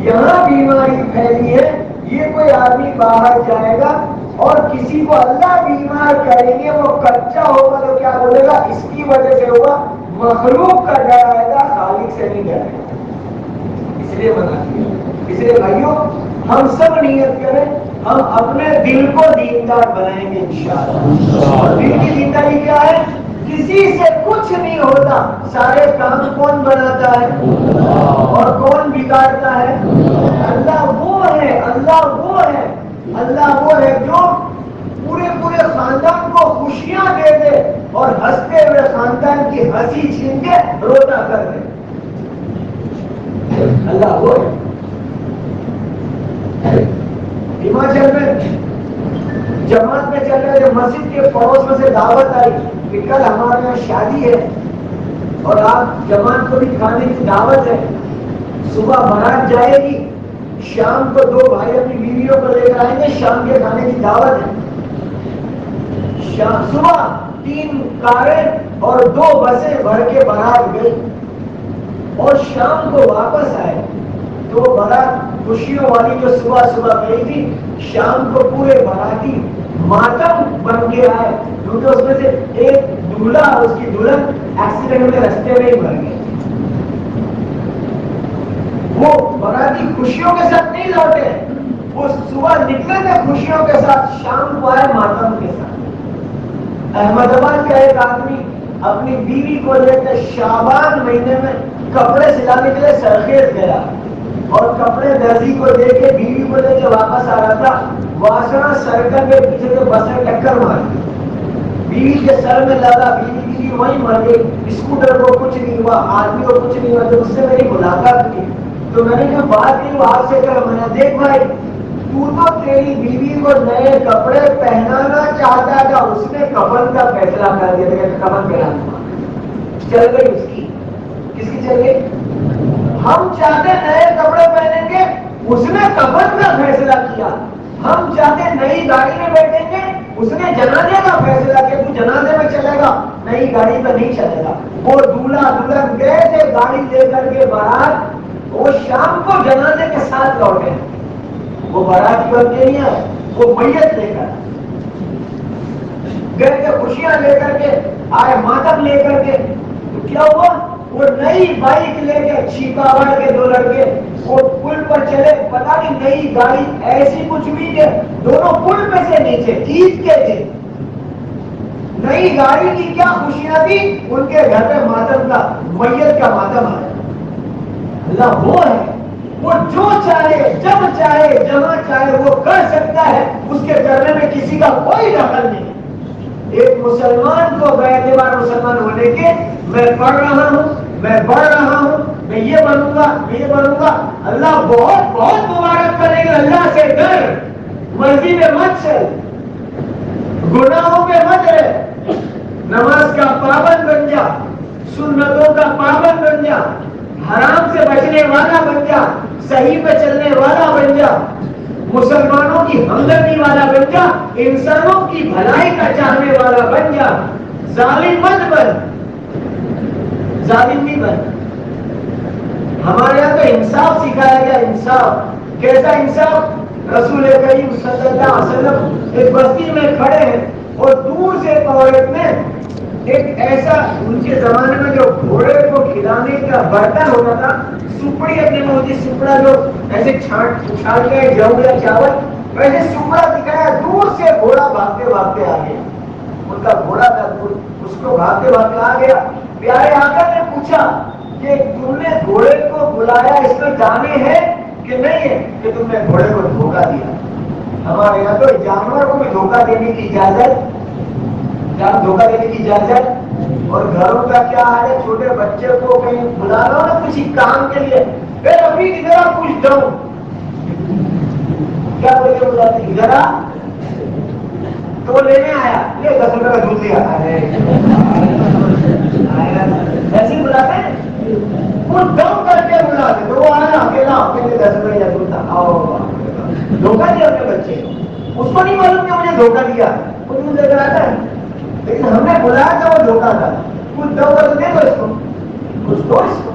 یہاں بیماری پھیلی ہے، یہ کوئی آدمی باہر جائے گا اور کسی کو اللہ بیمار کریں گے، وہ کچا ہوگا تو کیا بولے گا؟ اس کی وجہ سے ہوگا. مخلوق کا ڈر آئے گا، خالق سے نہیں ڈرے گا. اس لیے منع کیا. اس لیے بھائیوں ہم سب نیت کریں، ہم اپنے دل کو دیندار بنائیں گے انشاءاللہ. اور دل کی دینداری کیا ہے؟ کسی سے کچھ نہیں ہوتا. سارے کام کون بناتا ہے اور کون بگاڑتا ہے؟ اللہ وہ ہے. اللہ وہ ہے. اللہ وہ ہے جو پورے خاندان کو خوشیاں دے دے اور ہنستے ہوئے خاندان کی ہنسی چھین کے روتا کر دے. اللہ وہ ہے. ہماچل میں جماعت میں چل رہے تھے، مسجد کے پڑوس میں سے دعوت آئی کہ کل ہمارے یہاں شادی ہے اور آپ جماعت کو بھی کھانے کی دعوت ہے. صبح بارات جائے گی، شام کو 2 بھائی اپنی بیویوں کو لے کر آئیں گے، شام کے کھانے کی دعوت ہے. صبح 3 کاریں اور 2 بسیں بھر کے بارات گئی اور شام کو واپس آئے. تو بارات خوشیوں والی جو صبح گئی تھی، شام کو پورے باراتی ماتم بن کے آئے، کیونکہ اس میں سے ایک دولہا اور اس کی دلہن ایکسیڈنٹ میں رستے میں ہی مر گئے. وہ باراتی خوشیوں کے ساتھ نہیں لوٹے، وہ صبح نکلے تھے خوشیوں کے ساتھ، شام کو آئے ماتم کے ساتھ. احمد آباد کا ایک آدمی اپنی بیوی کو لے کے شعبان مہینے میں کپڑے سلانے کے لیے سرخیز گیا اور کپڑے درزی کو دے کے بیوی کو لے کے واپس آ رہا تھا. واشنا سرکل کے پیچھے سے بس نے ٹکر ماری، بیوی کے سر میں لگا، بیوی وہیں مر گئی. اسکوٹر کو کچھ نہیں ہوا، آدمی کو کچھ نہیں ہوا. جب اس سے میری ملاقات کی تو میں نے کہا بات نہیں آپ سے کر، میں نے دیکھ بھائی تو تیری بیوی کو نئے کپڑے پہنانا چاہتا تھا، اس نے کفن کا فیصلہ کر دیا کہ کفن پہنا. چل گئی اس کی. کس کی چل گئی؟ ہم چاہتے نئے کپڑے پہنیں گے، اس نے کفن کا فیصلہ کیا. ہم چاہتے نئی گاڑی میں بیٹھیں گے، اس نے جنازے کا فیصلہ کیا تو جنازے میں چلے گا، نئی گاڑی پہ نہیں چلے گا. وہ دولہا دلہن گئے تھے گاڑی لے کر کے بارات، وہ شام کو جنازے کے ساتھ لوٹے. وہ بارات بن کے نہیں آئے، وہ میت لے کر گئے تھے، خوشیاں لے کر کے آئے، ماتم لے کر کے. تو کیا ہوا؟ وہ نئی بائک لے کے چیپاوڑ کے 2 لڑکے وہ پل پر چلے، پتا نہیں نئی گاڑی ایسی کچھ بھی کہ دونوں پل پہ سے نیچے عید کے دن. نئی گاڑی کی کیا خوشیاں تھی، ان کے گھر میں ماتم کا، میت کا ماتم آیا. اللہ وہ ہے، وہ جو چاہے جب چاہے جہاں چاہے وہ کر سکتا ہے، اس کے کرنے میں کسی کا کوئی دخل نہیں. ایک مسلمان کو باعتبار مسلمان ہونے کے میں پڑھ رہا ہوں، میں بڑھ رہا ہوں، میں یہ بنوں گا، میں یہ بنوں گا. اللہ بہت بہت مبارک کرے گا. اللہ سے ڈر، مرضی میں مت چل، گناہوں میں مت رہ، نماز کا پابند بن جا، سنتوں کا پابند بن جا، حرام سے بچنے والا بن جا، صحیح پہ چلنے والا بن جا، مسلمانوں کی ہمدردی والا بن جا، انسانوں کی بھلائی کا چاہنے والا بن جا. ظالم مت بن، ظالم نہیں بن. ہمارے یہاں تو انصاف سکھایا گیا. انصاف کیسا انصاف؟ رسول کریم صلی اللہ علیہ وسلم ایک بستی میں کھڑے ہیں اور دور سے ایک عورت نے ایک ایسا، ان کے زمانے میں جو گھوڑے کو کھلانے کا برتن ہوتا تھا، سپڑی اپنے میں ہوتی، سپڑا جو ایسے چھانٹ کے جاؤ یا چاول، ویسے سپڑا دکھایا. دور سے گھوڑا بھاگتے بھاگتے آ گیا. ان کا گھوڑا تھا، اس کو بھاگتے بھاگتے آ گیا. پیارے آقا نے پوچھا کہ تم نے گھوڑے کو بلایا، اس میں دانے ہیں کہ نہیں ہے، کہ تم نے گھوڑے کو دھوکہ دیا. ہمارے یہاں تو جانور کو بھی دھوکہ دینے کی اجازت، دھوکہ دینے کی اجازت. اور گھروں کا کیا حال ہے؟ چھوٹے بچے کو کہیں بلا لو نا کسی کام کے لیے، ابھی ادھر کچھ دو، کیا بول کے بلاتے ادھر آ، تو وہ لینے آیا، یہ 10 روپے کا دودھ لیا. ایسی بلاتے ہیں وہ دم کر کے بلاتے تو وہ آیا اکیلا اکیلے 10 بجے یا دودھ آؤ دھوکہ دیا اپنے بچے اس کو نہیں معلوم کہ مجھے دھوکہ دیا وہ دودھ لے کر آتا ہے لیکن ہم نے بلایا تھا وہ دھوکہ تھا کچھ دو کر دے دو اس کو کچھ دو اس کو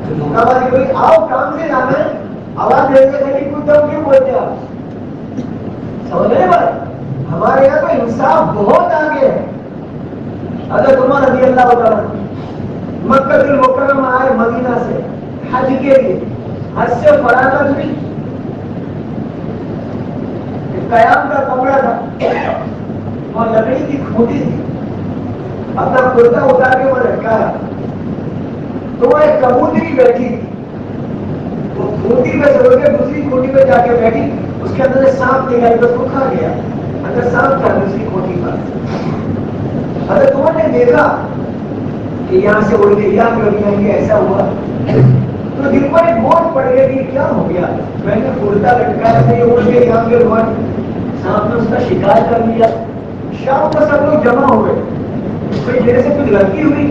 دھوکہ بازی کوئی آؤ کام سے جانا ہے آواز دے کے کہ کچھ دو کیوں بولتے آپ سمجھ رہے بات ہمارے یہاں تو انصاف بہت آگے ہے حضرت عمر رضی اللہ تعالیٰ مکہ المکرمہ آئے مدینہ سے حج کے لیے حج سے فراغت بھی قیام کا کمرہ تھا اور لکڑی کی کھوٹی تھی اپنا کرتا اتار کے وہ لٹکایا تو وہ ایک کبوتری بیٹھی تھی وہ کھوٹی پہ چڑھ کے دوسری کھوٹی پہ جا کے بیٹھی اس کے اندر سانپ نکال کے اس کو کھا گیا اندر سانپ تھا دوسری کھوٹی پر حضرت عمر نے دیکھا کہ یہاں سے اڑ گئی یہاں پہ اڑ گئی ایسا ہوا تو دل پر ایک بوجھ پڑ گیا کہ کیا ہو گیا میں نے کرتا لٹکایا تھا یہ اڑ گئی یہاں پہ ہوا سانپ نے اس کا شکار کر لیا شام کو سب لوگ جمع ہو گئے کوئی میرے سے کچھ غلطی ہوئی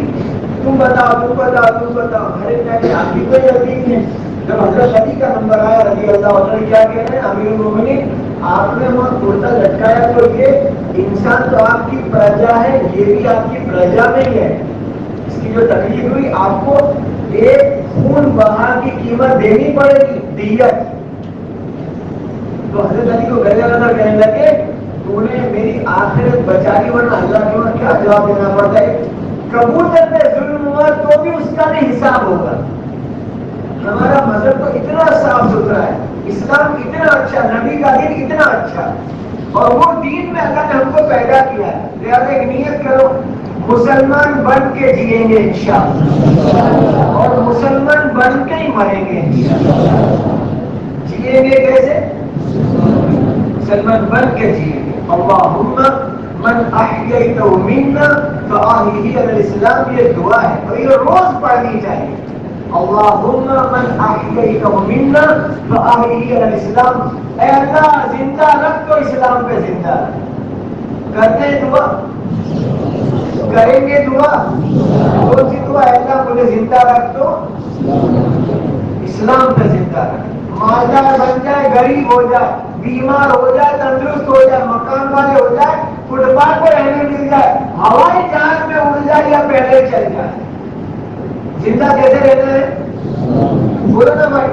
تم بتاؤ ہر ایک کہتے آپ کی کوئی غلطی نہیں ہے جب حضرت علی کا نمبر آیا رضی اللہ عنہ کیا کہہ رہے ہیں امیر المومنین آپ نے وہاں کرتا لٹکایا تو یہ انسان تو آپ کی پرجا ہے یہ بھی آپ کی پرجا نہیں ہے اس کی جو تکلیف ہوئی آپ کو ایک خون بہا کی قیمت دینی پڑے گی دیت تو حضرت علی کو گلے لگا کہنے لگے تو نے میری آخرت بچا لی ورنہ اللہ کے وہاں کیا جواب دینا پڑتا ہے کبوتر پہ ظلم ہوا تو بھی اس کا بھی حساب ہوگا ہمارا مذہب تو اتنا صاف ستھرا ہے اسلام اتنا اچھا نبی کا دین اتنا اچھا اور وہ دین میں اللہ نے ہم کو پیدا کیا ہے لہٰذا ایک نیت کرو مسلمان بن کے جئیں گے انشاءاللہ اور مسلمان بن کے ہی مریں گے انشاءاللہ جئیں گے کیسے مسلمان بن کے جئیں گے اللہم من احییتہ منا فاحیہ علی الاسلام یہ دعا ہے اور یہ روز پڑھنی چاہیے اللہم من احییتہ منا فاحیہ علی الاسلام اے اللہ زندہ رکھ تو اسلام پہ زندہ رکھ کرتے ہیں دعا کریں گے دعا کون سی دعا اے اللہ مجھے زندہ رکھ تو اسلام پہ زندہ رکھ مالدار بن جائے غریب ہو جائے بیمار ہو جائے تندرست ہو جائے مکان والے ہو جائے فٹ پاتھ پہ رہنے مل جائے ہوائی جہاز میں اڑ جائے یا پہلے چل جائے زندہ کیسے رہنا ہے بولو نا بھائی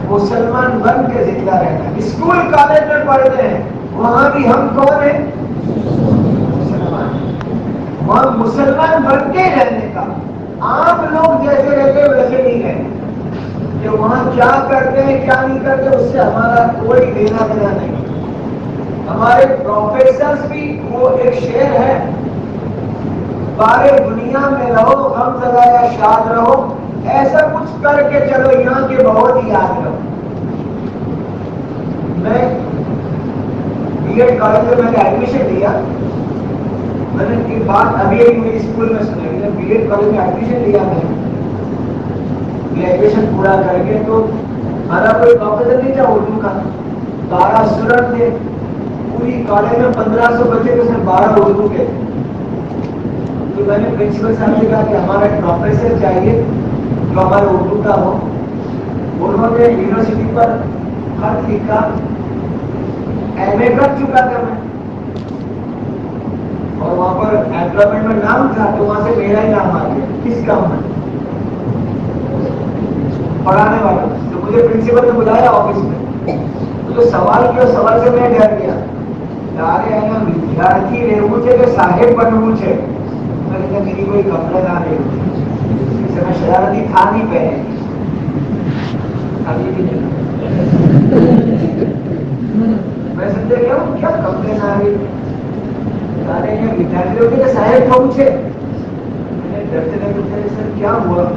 مسلمان بن کے زندہ رہنا ہے اسکول کالج میں پڑھتے ہیں وہاں بھی ہم کون ہیں مسلمان وہاں مسلمان بن کے رہنے کا عام لوگ جیسے رہتے ویسے نہیں رہتے کہ وہاں کیا کرتے ہیں کیا نہیں کرتے اس سے ہمارا کوئی لینا دینا نہیں ہمارے پروفیسرز بھی وہ ایک شعر ہے بارے دنیا میں رہو غم زدہ یا شاد رہو ایسا کچھ کر کے چلو یہاں کے بہت ہی یاد رہو میں بی ایڈ کالج میں نے ایڈمیشن لیا میں نے ایک بات ابھی میری اسکول میں سنائی میں بی ایڈ کالج میں ایڈمیشن لیا میں گریجویشن پورا کر کے تو ہمارا کوئی پروفیسر نہیں تھا اردو کا 12 اسٹوڈنٹ تھے پوری کالج میں 1500 بچے تھے صرف 12 اردو کے تو میں نے پرنسپل صاحب سے کہا کہ ہمارا ایک پروفیسر چاہیے جو ہمارے اردو کا ہو انہوں نے یونیورسٹی پر خط لکھا ایم اے کر چکا تھا میں اور وہاں پر ایمپلائمنٹ میں نام تھا تو وہاں سے میرا ہی نام آ گیا کس کام میں پڑھانے والا تو مجھے پرنسپل نے بلایا آفس میں مجھے سوال کیا سوال سے میں ڈر گیا ارے ہے نا ودیارتھی رہو چھے کہ صاحب بنو چھے میں نے کہا میری کوئی کپڑے نہ رہو اس سے میں شرارتی تھا نہیں پہنے ابھی بھی نہیں میں سمجھا کیا کپڑے نہ رہے ارے یہ ودیارتھی رہو چھے کہ صاحب بنو چھے میں نے ڈرتے نہیں پوچھا سر کیا ہوا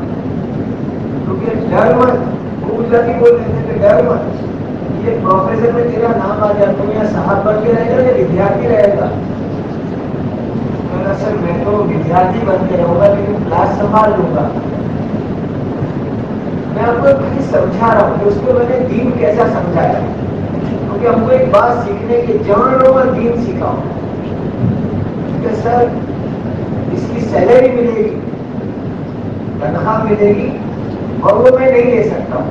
کیونکہ ڈر مت وہ گجراتی بول رہے تھے کہ ڈر مت یہ پروفیسر میں تیرا نام آ جائے تم یہاں صاحب بن کے رہے گا یا ودیارتھی رہے گا سر میں تو ودیارتھی بن کے رہوں گا لیکن کلاس سنبھال لوں گا میں آپ کو کہیں سمجھا رہا ہوں کہ اس کو میں نے دین کیسا سمجھایا کیونکہ ہم کو ایک بات سیکھنے کی جان لو اور دین سکھاؤ کہ سر اس کی سیلری ملے گی، تنخواہ ملے گی، اور وہ میں نہیں لے سکتا ہوں.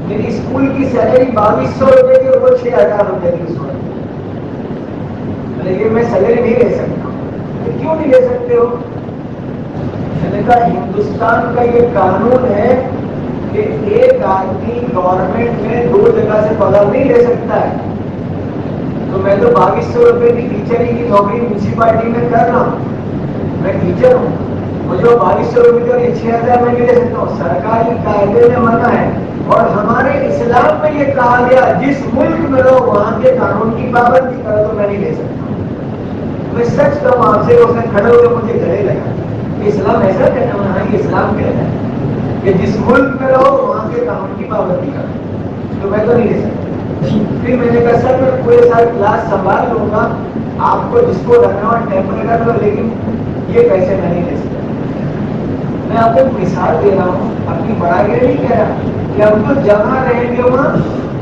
میری اسکول کی سیلری 2200 روپے کی اور وہ 6000 روپے کی اس وقت، لیکن میں سیلری نہیں لے سکتا ہوں. کیوں نہیں لے سکتے ہو؟ میں نے کہا ہندوستان کا یہ قانون ہے کہ ایک آدمی گورنمنٹ میں 2 جگہ سے پگار نہیں لے سکتا ہے. تو میں تو 2200 روپے کی ٹیچری کی نوکری میونسپلٹی میں کر رہا ہوں، میں ٹیچر ہوں، مجھے 2200 روپے اور 6000 میں نہیں لے سکتا ہوں. سرکاری قاعدے میں منع ہے. اور ہمارے اسلام میں یہ کہا گیا جس ملک میں رہو وہاں کے قانون کی پابندی کرو، تو میں نہیں لے سکتا. میں سچ کہوں آپ سے، اس نے کھڑے ہو کے مجھے گلے لگا. اسلام ایسا کہتا ہے؟ ہاں، یہ اسلام کہتا ہے کہ جس ملک میں رہو وہاں کے قانون کی پابندی کرو، تو میں تو نہیں لے سکتا. پھر میں نے کہا سر میں پورے سال کلاس سنبھال لوں گا، آپ کو جس کو رکھنا ہو ٹیمپر کر لو، لیکن یہ پیسے میں نہیں لے سکتا. میں آپ کو مثال دے رہا ہوں، اپنی بڑائی نہیں کہہ رہا کہ ہم تو جہاں رہیں گے وہاں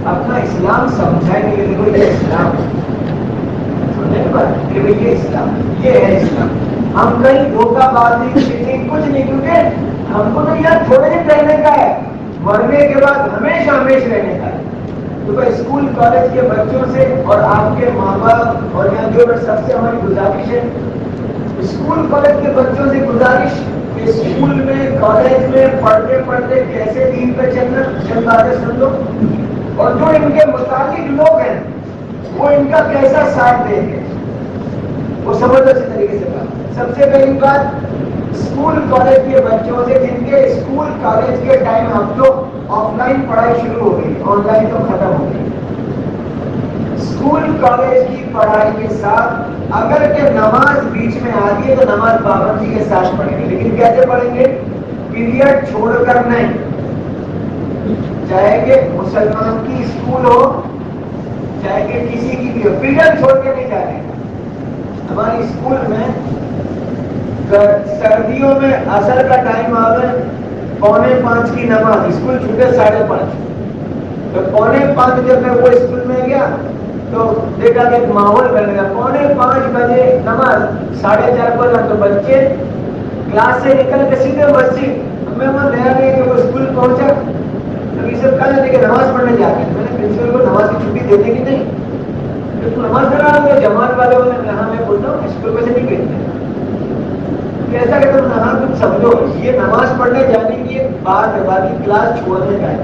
اپنا اسلام سمجھائیں گے. دیکھو یہ اسلام کہ یہ اسلام، یہ ہے اسلام. ہم کہیں دھوکہ بازی کچھ نہیں، کیونکہ ہم کو تو یار تھوڑے دن رہنے کا ہے، مرنے کے بعد ہمیشہ ہمیشہ رہنے کا ہے. تو اسکول کالج کے بچوں سے اور آپ کے ماں باپ اور یہاں جو سب سے ہماری گزارش ہے، اسکول کالج کے بچوں سے گزارش کہ اسکول میں کالج میں پڑھتے پڑھتے کیسے دین پہ چلنا، چند باتیں سن لو، اور جو ان کے متعلق لوگ ہیں وہ ان کا کیسا ساتھ دیں گے وہ سمجھو اچھی طریقے سے بات. سب سے پہلی بات، اسکول کالج کے بچوں سے جن کے اسکول کالج کے ٹائم ہم تو آف لائن پڑھائی شروع ہو گئی، آن لائن تو ختم ہو گئی. اسکول کالج کی پڑھائی کے ساتھ اگر کہ نماز بیچ میں آ گئی تو نماز پابندی کے ساتھ پڑھیں گے. لیکن کیسے پڑھیں گے؟ پیریڈ چھوڑ کر نہیں. چاہے کہ مسلمان کی اسکول ہو چاہے کہ کسی کی بھی ہو، پیریڈ چھوڑ کے نہیں جانے. ہماری اسکول میں سردیوں میں عصر کا ٹائم آئے 4:45 کی نماز، اسکول چھوٹے 5:30. تو 4:45 جب میں وہ اسکول میں گیا تو دیکھا کہ ایک ماحول بن گیا. 4:45 بجے نماز، 4:30 بجے تو بچے کلاس سے نکل کے سیدھے مسجد. میں وہاں نیا نہیں کہ وہ اسکول پہنچا تو یہ سب کہا جاتے کہ نماز پڑھنے جاتے ہیں. میں نے پرنسپل کو نماز کی چھٹی دیتے کہ نہیں، تو نماز پڑھا رہا ہوں. جماعت والوں نے کہا میں بولتا ہوں اسکول میں سے نہیں بھیجتے. ایسا کہ تم نہ کچھ سمجھو، یہ نماز پڑھنے جانے کی ایک بات ہے، باقی کلاس چھوڑنے کا ہے.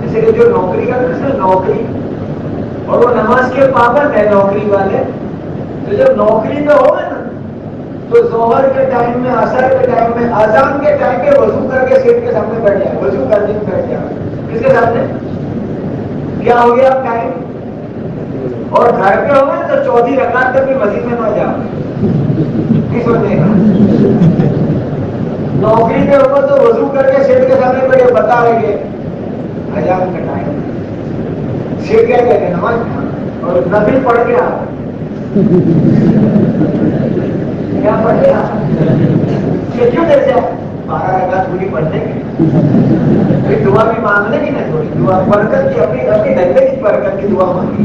جیسے کہ جو نوکری کرتے ہیں نوکری، اور وہ نماز کے پابند ہے نوکری والے، تو جب نوکری میں ہوگا نا تو ظہر کے ٹائم میں، عصر کے ٹائم میں، اذان کے ٹائم پہ وضو کر کے سیٹ کے سامنے بیٹھ جائے. وضو کر کے بیٹھ جائے کس کے سامنے؟ کیا ہو گیا ٹائم؟ اور گھر پہ ہوگا تو چوتھی رکعت تک بھی مسجد میں نہ جاؤ. نوکری پہ ہوگا تو وضو کر کے سیٹ کے سامنے بیٹھے، بتا رہے گے اذان کا ٹائم، سیٹ کیا کہتے ہیں نماز اور نفل پڑھ کے آ کیا پڑھ کے آ کیوں جیسے 12 رکعت پوری پڑھنے کی دعا بھی مانگنے کی نا، تھوڑی دعا برکت کی، اپنی اپنی دھندے کی برکت کی دعا مانگی.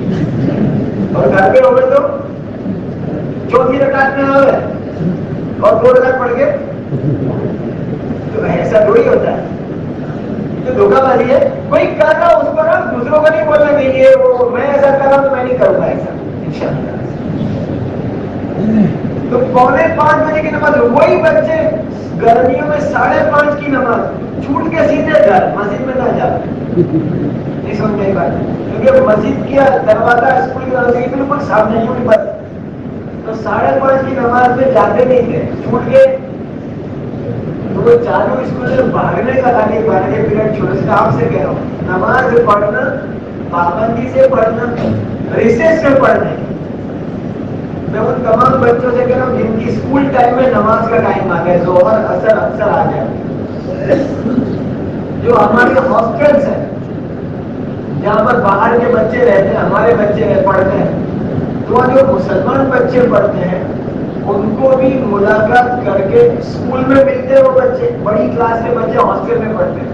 اور گھر پہ ہوگا تو چوتھی رکعت میں آئے اور 2 رکعت پڑھ کے، تو ایسا تھوڑی ہوتا ہے. جو دھوکہ بازی ہے کوئی کر رہا اس پر دوسروں کا نہیں بولنا کہ یہ وہ میں ایسا کر رہا ہوں تو میں نہیں کروں گا ایسا انشاءاللہ. تو 4:45 بجے کی نماز، وہی بچے گرمیوں میں 5:30 کی نماز چھوٹ کے سیدھے گھر، مسجد میں نہ جاتے. نہیں سمجھ میں بات، کیونکہ مسجد کا دروازہ اسکول کی طرف سے بالکل سامنے نہیں بس، تو 5:30 کی نماز میں جاتے نہیں تھے، چھوٹ کے. تو وہ چالو اسکول سے بھاگنے کا تاکہ بھاگنے پیریڈ چھوڑے سے. آپ سے کہہ رہا ہوں نماز پڑھنا پابندی سے پڑھنا، ریسیس سے پڑھنا. میں ان تمام بچوں سے کہہ رہا ہوں جن کی اسکول ٹائم میں نماز کا ٹائم آ گیا، ظہر عصر اکثر آ جائے. جو ہمارے ہاسٹلس ہیں جہاں پر باہر کے بچے رہتے ہیں، ہمارے بچے پڑھتے ہیں، تو وہاں جو مسلمان بچے پڑھتے ہیں ان کو بھی ملاقات کر کے اسکول میں ملتے ہیں. وہ بچے بڑی کلاس کے بچے ہاسٹل میں پڑھتے ہیں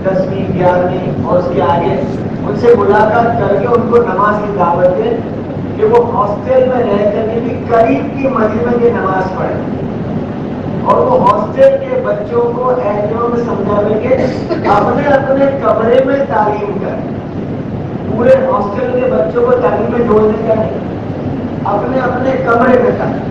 10ویں 11ویں اور اس کے آگے، ان سے ملاقات کر کے ان کو نماز کی دعوت دیں کہ وہ ہاسٹل میں رہ کر کے بھی قریب کی مسجد میں یہ نماز پڑھے اور وہ ہاسٹل کے بچوں کو ایسے میں سمجھاوے کہ اپنے اپنے کمرے میں تعلیم کریں. پورے ہاسٹل کے بچوں کو تعلیم میں جوڑنے کا نہیں، اپنے اپنے کمرے میں تعلیم.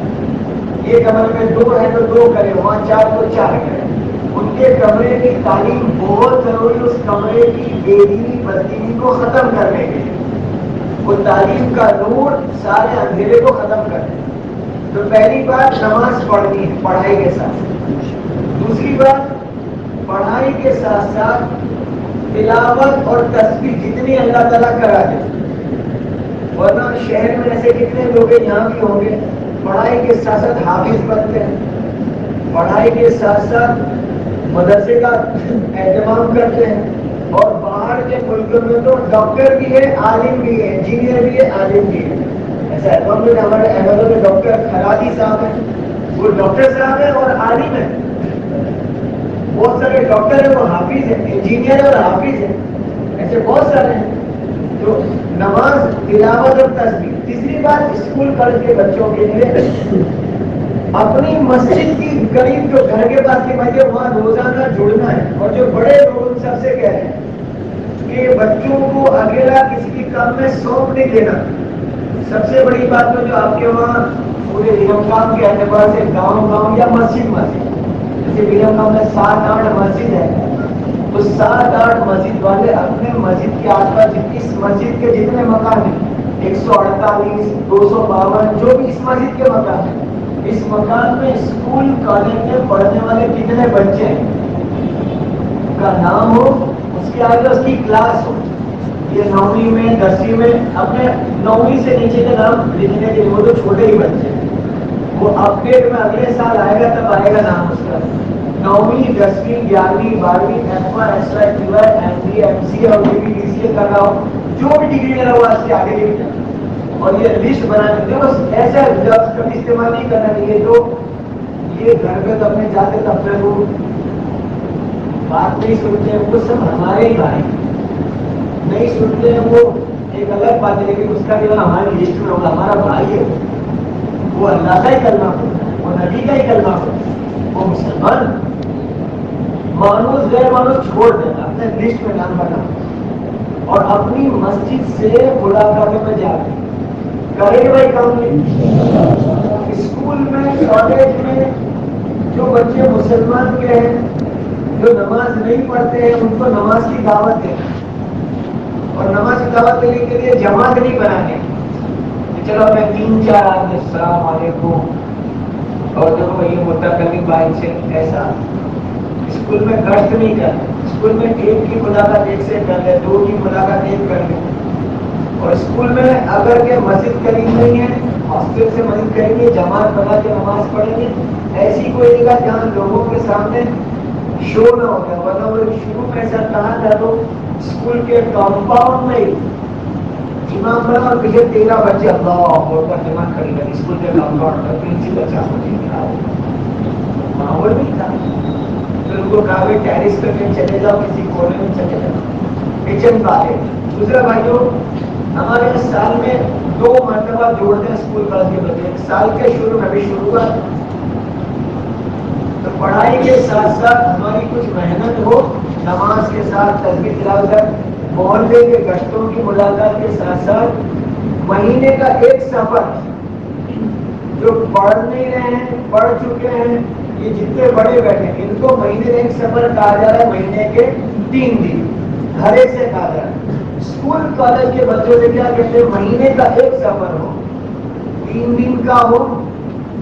یہ کمرے میں 2 ہے تو 2 کرے، وہاں 4 تو 4 کرے. ان کے کمرے کی تعلیم بہت ضروری، اس کمرے کی بے دینی بددینی کو ختم کرنے کے لیے. وہ تعلیم کا نور سارے اندھیرے کو ختم کرے. تو پہلی بات نماز پڑھنی ہے پڑھائی کے ساتھ. دوسری بات پڑھائی کے ساتھ ساتھ تلاوت اور تسبیح جتنی اللہ تعالیٰ کرا دے. ورنہ شہر میں ایسے کتنے لوگ یہاں بھی ہوں گے پڑھائی کے ساتھ ساتھ حافظ بنتے ہیں، پڑھائی کے ساتھ ساتھ مدرسے کا اہتمام کرتے ہیں. اور باہر کے ملکوں میں تو ڈاکٹر بھی ہے، عالم بھی ہے، انجینئر بھی ہے، عالم بھی ہے. ایسا ہے ہمارے احمد میں ڈاکٹر خرادی صاحب ہیں، وہ ڈاکٹر صاحب ہیں اور عالم ہیں. بہت سارے ڈاکٹر ہیں وہ حافظ ہیں، انجینئر اور حافظ ہیں، ایسے بہت سارے ہیں. تو نماز تلاوت اور تسبیح. تیسری بات اسکول کالج کے بچوں کے لیے اپنی مسجد کی قریب جو گھر کے پاس کی مسجد وہاں روزانہ جڑنا ہے. اور جو بڑے لوگ ان سب سے کہہ رہے ہیں کہ بچوں کو اکیلا کسی بھی کام میں سونپ نہیں دینا. سب سے بڑی بات تو جو آپ کے وہاں پورے نیم کام کے اعتبار سے گاؤں یا مسجد جیسے نیم کام میں 7-8 مسجد ہے تو 7-8 مسجد والے اپنے مسجد کے آس پاس اس مسجد کے جتنے مکان ہیں 148 252 جو بھی اس مسجد کے مکان ہیں اس مکان میں اسکول کالج میں پڑھنے والے کتنے بچے ہیں کا نام ہو، اس کے آگے اس کی کلاس ہو. یہ 9ویں میں 10ویں میں اپنے 9ویں سے نیچے کا نام لکھنے کے لیے وہ تو چھوٹے ہی بچے ہیں. وہ اپڈیٹ میں اگلے سال آئے گا تب آئے گا نام اس کا. 9ویں 10ویں 11ویں 12ویں FY MD MCA اور DCA کر رہا ہو جو بھی ڈگری میرا ہوا اس کے آگے بھی. اور یہ لسٹ بنانے کے بس ایسا لفظ کبھی استعمال نہیں کرنا چاہیے. تو یہ گھر پہ تو اپنے جاتے تب تک وہ بات نہیں سنتے ہیں، وہ سب ہمارے ہی بھائی نہیں سنتے ہیں. وہ ایک الگ بات ہے لیکن اس کا جو ہماری لسٹ میں ہوگا ہمارا بھائی ہے، وہ اللہ کا ہی کلمہ پڑھتا ہے، وہ نبی کا ہی کلمہ پڑھتا ہے، وہ مسلمان. مانوس غیر مانوس چھوڑ دینا، اپنے لسٹ میں نام بنا اور اپنی مسجد سے ملاقات میں جا کے کرے بھائی کام نہیں. اسکول میں کالج میں جو بچے مسلمان کے ہیں جو نماز نہیں پڑھتے ہیں ان کو نماز کی دعوت دینا اور نماز کی دعوت دینے کے لیے جماعت نہیں بنانے. چلو میں 3-4 آدمی السلام علیکم اور دیکھو یہ متکلم بھائی سے ایسا اسکول میں گشت نہیں کرتے. اسکول میں 1 کی ملاقات 1 سے کر لے، 2 کی ملاقات 1 کر لے. اور اسکول میں اگر کہ مسجد قریب نہیں ہے ہاسٹل سے مسجد کریں گے جماعت بنا کے نماز پڑھیں گے. ایسی کوئی جگہ جہاں لوگوں کے سامنے شور نہ ہوتا. ورنہ وہ شروع میں ایسا کہا تھا تو اسکول کے کمپاؤنڈ میں امام بنا اور پیچھے 13 بچے اللہ اکبر کا جمع کھڑی کر اسکول کے کمپاؤنڈ میں پرنسپل صاحب ماحول نہیں تھا. پھر ان کو کہا کہ ٹیرس پہ کہیں چلے جاؤ، کسی کونے میں چلے جاؤ، کچن باہر. دوسرا بھائیو ہمارے سال میں 2 مرتبہ جوڑتے ہیں اسکول کالج کے بچے. سال کے شروع میں بھی شروع ہوا تو پڑھائی کے ساتھ ساتھ ہماری کچھ محنت ہو، نماز کے ساتھ تسبیح تلاوت، محلے کے گشتوں کی ملاقات کے ساتھ ساتھ مہینے کا 1 سفر جو پڑھ نہیں رہے ہیں پڑھ چکے ہیں یہ جتنے بڑے بیٹھے ہیں ان کو مہینے کا 1 سفر کہا جا رہا ہے. مہینے کے 3 دن گھرے سے کہا جا رہا ہے. اسکول کالج کے بچوں سے کیا کہتے ہیں مہینے کا 1 سفر ہو، 3 دن کا ہو،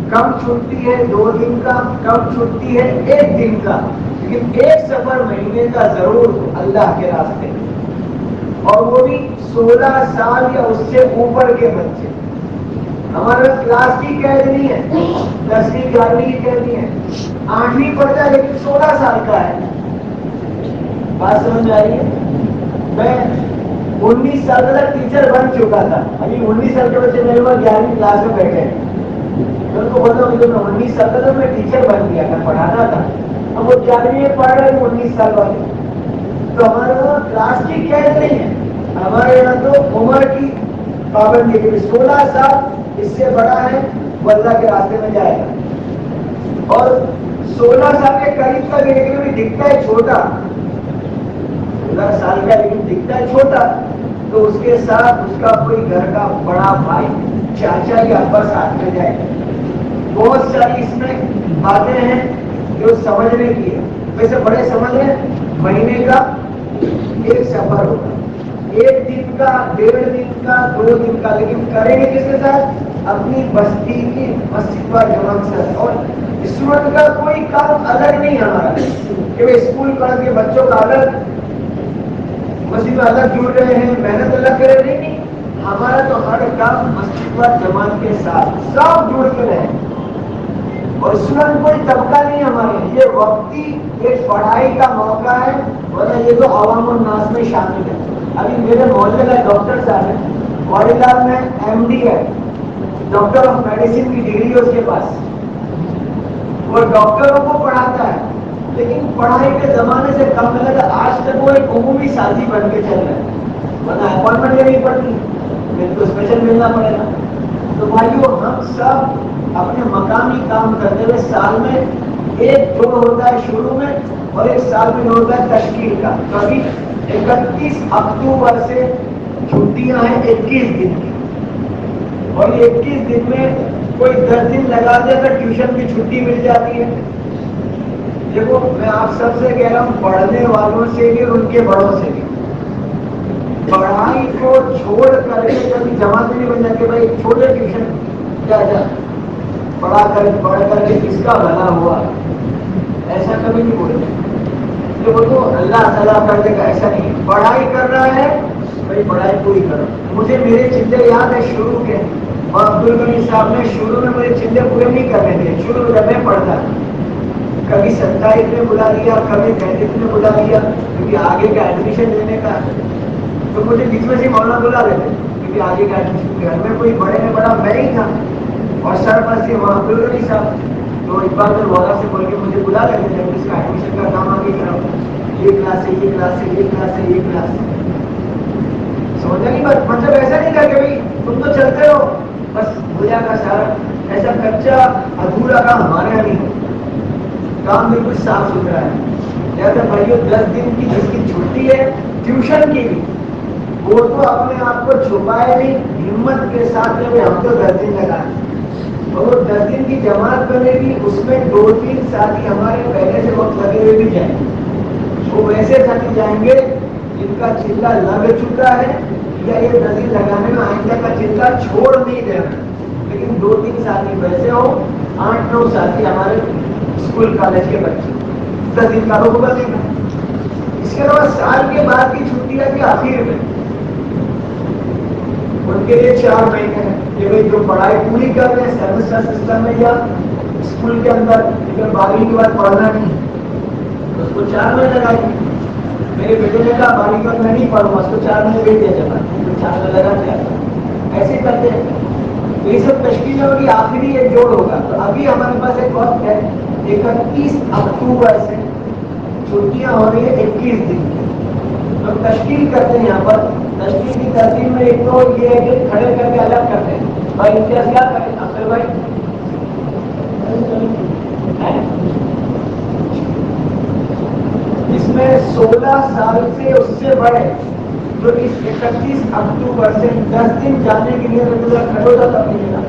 کم چھٹی ہے 2 دن کا، کم چھٹی ہے 1 دن کا، لیکن 1 سفر مہینے کا ضرور ہو اللہ کے راستے. اور وہ بھی 16 سال یا اس سے اوپر کے بچے. ہمارے کلاس کی قید نہیں ہے، 10ویں 11ویں کی قید نہیں ہے، 8ویں پڑھتا ہے لیکن 16 سال کا ہے. بات سمجھ میں آ رہی ہے؟ میں 19 سال تک ٹیچر بن چکا تھا. ابھی 19 سال کے بچے میرے پاس 11ویں کلاس میں بیٹھے ہیں. میں ان کو بولتا ہوں کہ میں 19 سال تک میں ٹیچر بن گیا تھا، پڑھانا تھا. اب وہ 11ویں میں پڑھ رہے ہیں 19 سال والے. تو ہمارے وہاں کلاس کی قید نہیں ہے، ہمارے یہاں تو عمر کی پابندی کے 16 سال اس سے بڑا ہے وہ اللہ کے راستے میں جائے گا، اور 16 سال کے قریب کا لیکن دکھتا ہے چھوٹا، 16 سال کا لیکن دکھتا ہے چھوٹا، تو اس کے ساتھ اس کا کوئی گھر کا بڑا بھائی چاچا یا ابا ساتھ میں جائے گا۔ بہت ساری اس میں باتیں ہیں جو سمجھنے کی ہے، ویسے بڑے سمجھ ہیں، مہینے کا ایک سفر ہوگا، 1 دن کا، 1.5 دن کا، 2 دن کا، لیکن کریں گے کس کے ساتھ؟ اپنی بستی کی مسجد و جماعت سے۔ اور اسٹوڈنٹ کا کوئی کام الگ نہیں ہمارا کہ وہ اسکول پڑھ کے بچوں کا الگ، مسجد میں الگ جڑ رہے ہیں، محنت الگ کر رہے نہیں، ہمارا تو ہر کام مسجد و جماعت کے ساتھ سب جڑ کے رہے۔ اور اسٹوڈنٹ کوئی طبقہ نہیں ہمارے، یہ وقتی ایک پڑھائی کا موقع ہے، ورنہ یہ تو عوام الناس میں شامل ہے۔ ابھی میرے محلے کا ڈاکٹر صاحب ہے، واڑی لال میں MD ہے، ڈاکٹر آف میڈیسن کی ڈگری ہے اس کے پاس، وہ ڈاکٹروں کو پڑھاتا ہے، لیکن پڑھائی کے زمانے سے کم ملا تھا، آج تک وہ ایک عمومی ساتھی بن کے چل رہا ہے، ورنہ اپائنٹمنٹ لینی پڑتی، میرے کو اسپیشل ملنا پڑے گا۔ تو بھائیو ہم سب اپنے مقامی کام کرتے ہوئے سال میں ایک جوڑ ہوتا ہے شروع میں، اور ایک سال میں ہوتا ہے تشکیل کا۔ تو ابھی 31 اکتوبر سے چھٹیاں ہیں 21 دن کی، اور یہ 21 دن میں کوئی 10 دن لگا دے تو ٹیوشن کی چھٹی مل جاتی ہے۔ دیکھو میں آپ سب سے کہہ رہا ہوں، پڑھنے والوں سے بھی ان کے بڑوں سے بھی، پڑھائی کو چھوڑ کر کے کبھی جماعت نہیں بن جاتی، بھائی چھوڑے ٹیوشن جا پڑھ کر کے کس کا بھلا ہوا، ایسا کبھی نہیں بولے کہ وہ تو اللہ تعالیٰ کر دے گا، ایسا نہیں۔ پڑھائی کر رہا ہے بھائی پڑھائی پوری کرو۔ مجھے میرے چندے یاد ہے شروع کے، اور عبد الغنی صاحب نے شروع میں میرے چندے پورے نہیں کرنے تھے، شروع میں جب میں پڑھتا کبھی 27 میں بلا لیا، کبھی 33 میں بلا لیا، کیونکہ آگے کا ایڈمیشن لینے کا ہے، تو مجھے بیچ میں سے مولانا بلا لیتے کیونکہ آگے کا ایڈمیشن، گھر میں کوئی بڑے میں بڑا میں ہی تھا، اور سر پر سے وہاں عبد الغنی صاحب تو اقبال الوغا سے بول کے مجھے بلا لیتے تھے، اس کا ایڈمیشن کا کام آگے کراؤ، یہ کلاس ہے، یہ کلاس ہے، یہ کلاس ہے، یہ کلاس ہے، سمجھا نہیں بات؟ مطلب ایسا نہیں تھا کہ بھائی تم تو چلتے ہو بس بھویا کا سارا، ایسا کچا ادھورا کام ہمارے یہاں نہیں ہے، کام بالکل صاف ستھرا ہے۔ جیسے بھائیو 10 دن کی جس کی چھٹی ہے ٹیوشن کی بھی، وہ تو اپنے آپ کو چھپائے نہیں، ہمت کے ساتھ میں ہم تو 10 دن لگائیں، اور وہ 10 دن کی جماعت بنے گی، اس میں 2-3 ساتھی ہمارے پہلے سے وقت لگے ہوئے بھی جائیں گے، وہ ویسے ساتھی جائیں گے جن کا چلا لگ چکا ہے، یا یہ نظیر لگانے میں آئندہ کا چلا چھوڑ نہیں دینا، لیکن 2-3 ساتھی ویسے ہو، 8-9 ساتھی ہمارے اسکول کالج کے بچے، 10 دن کا روک بنے گا۔ اس کے علاوہ سال کے بعد کی چھٹیاں کے آخر میں ان کے لیے 4 مہینے ہیں کہ بھائی جو پڑھائی پوری کر رہے ہیں سیمسٹر سسٹم میں یا اسکول کے اندر، لیکن 12ویں کے بعد پڑھنا نہیں تو اس کو 4 مہینے لگائیں۔ میرے بیٹے نے کہا 12ویں کے بعد میں نہیں پڑھوں گا، اس کو 4 مہینے بیچ دیا جاتا، 4 مہینے لگا دیا، ایسے کرتے ہیں۔ تو یہ سب تشکیلوں کی آخری ایک جوڑ ہوگا۔ تو ابھی ہمارے پاس ایک وقت ہے 31 اکتوبر سے چھٹیاں ہو رہی ہیں 21 دن کی، ہم تشکیل کرتے ہیں۔ یہاں پر تشکیل کی ترتیب میں ایک تو یہ ہے کہ کھڑے کر کے الگ کرتے ہیں، بھائی امتیاز کیا کریں افضل بھائی؟ اس میں 16 سال سے اس سے بڑے جو اس 31 اکتوبر سے 10 دن جانے کے لیے کھڑے ہوتا تھا،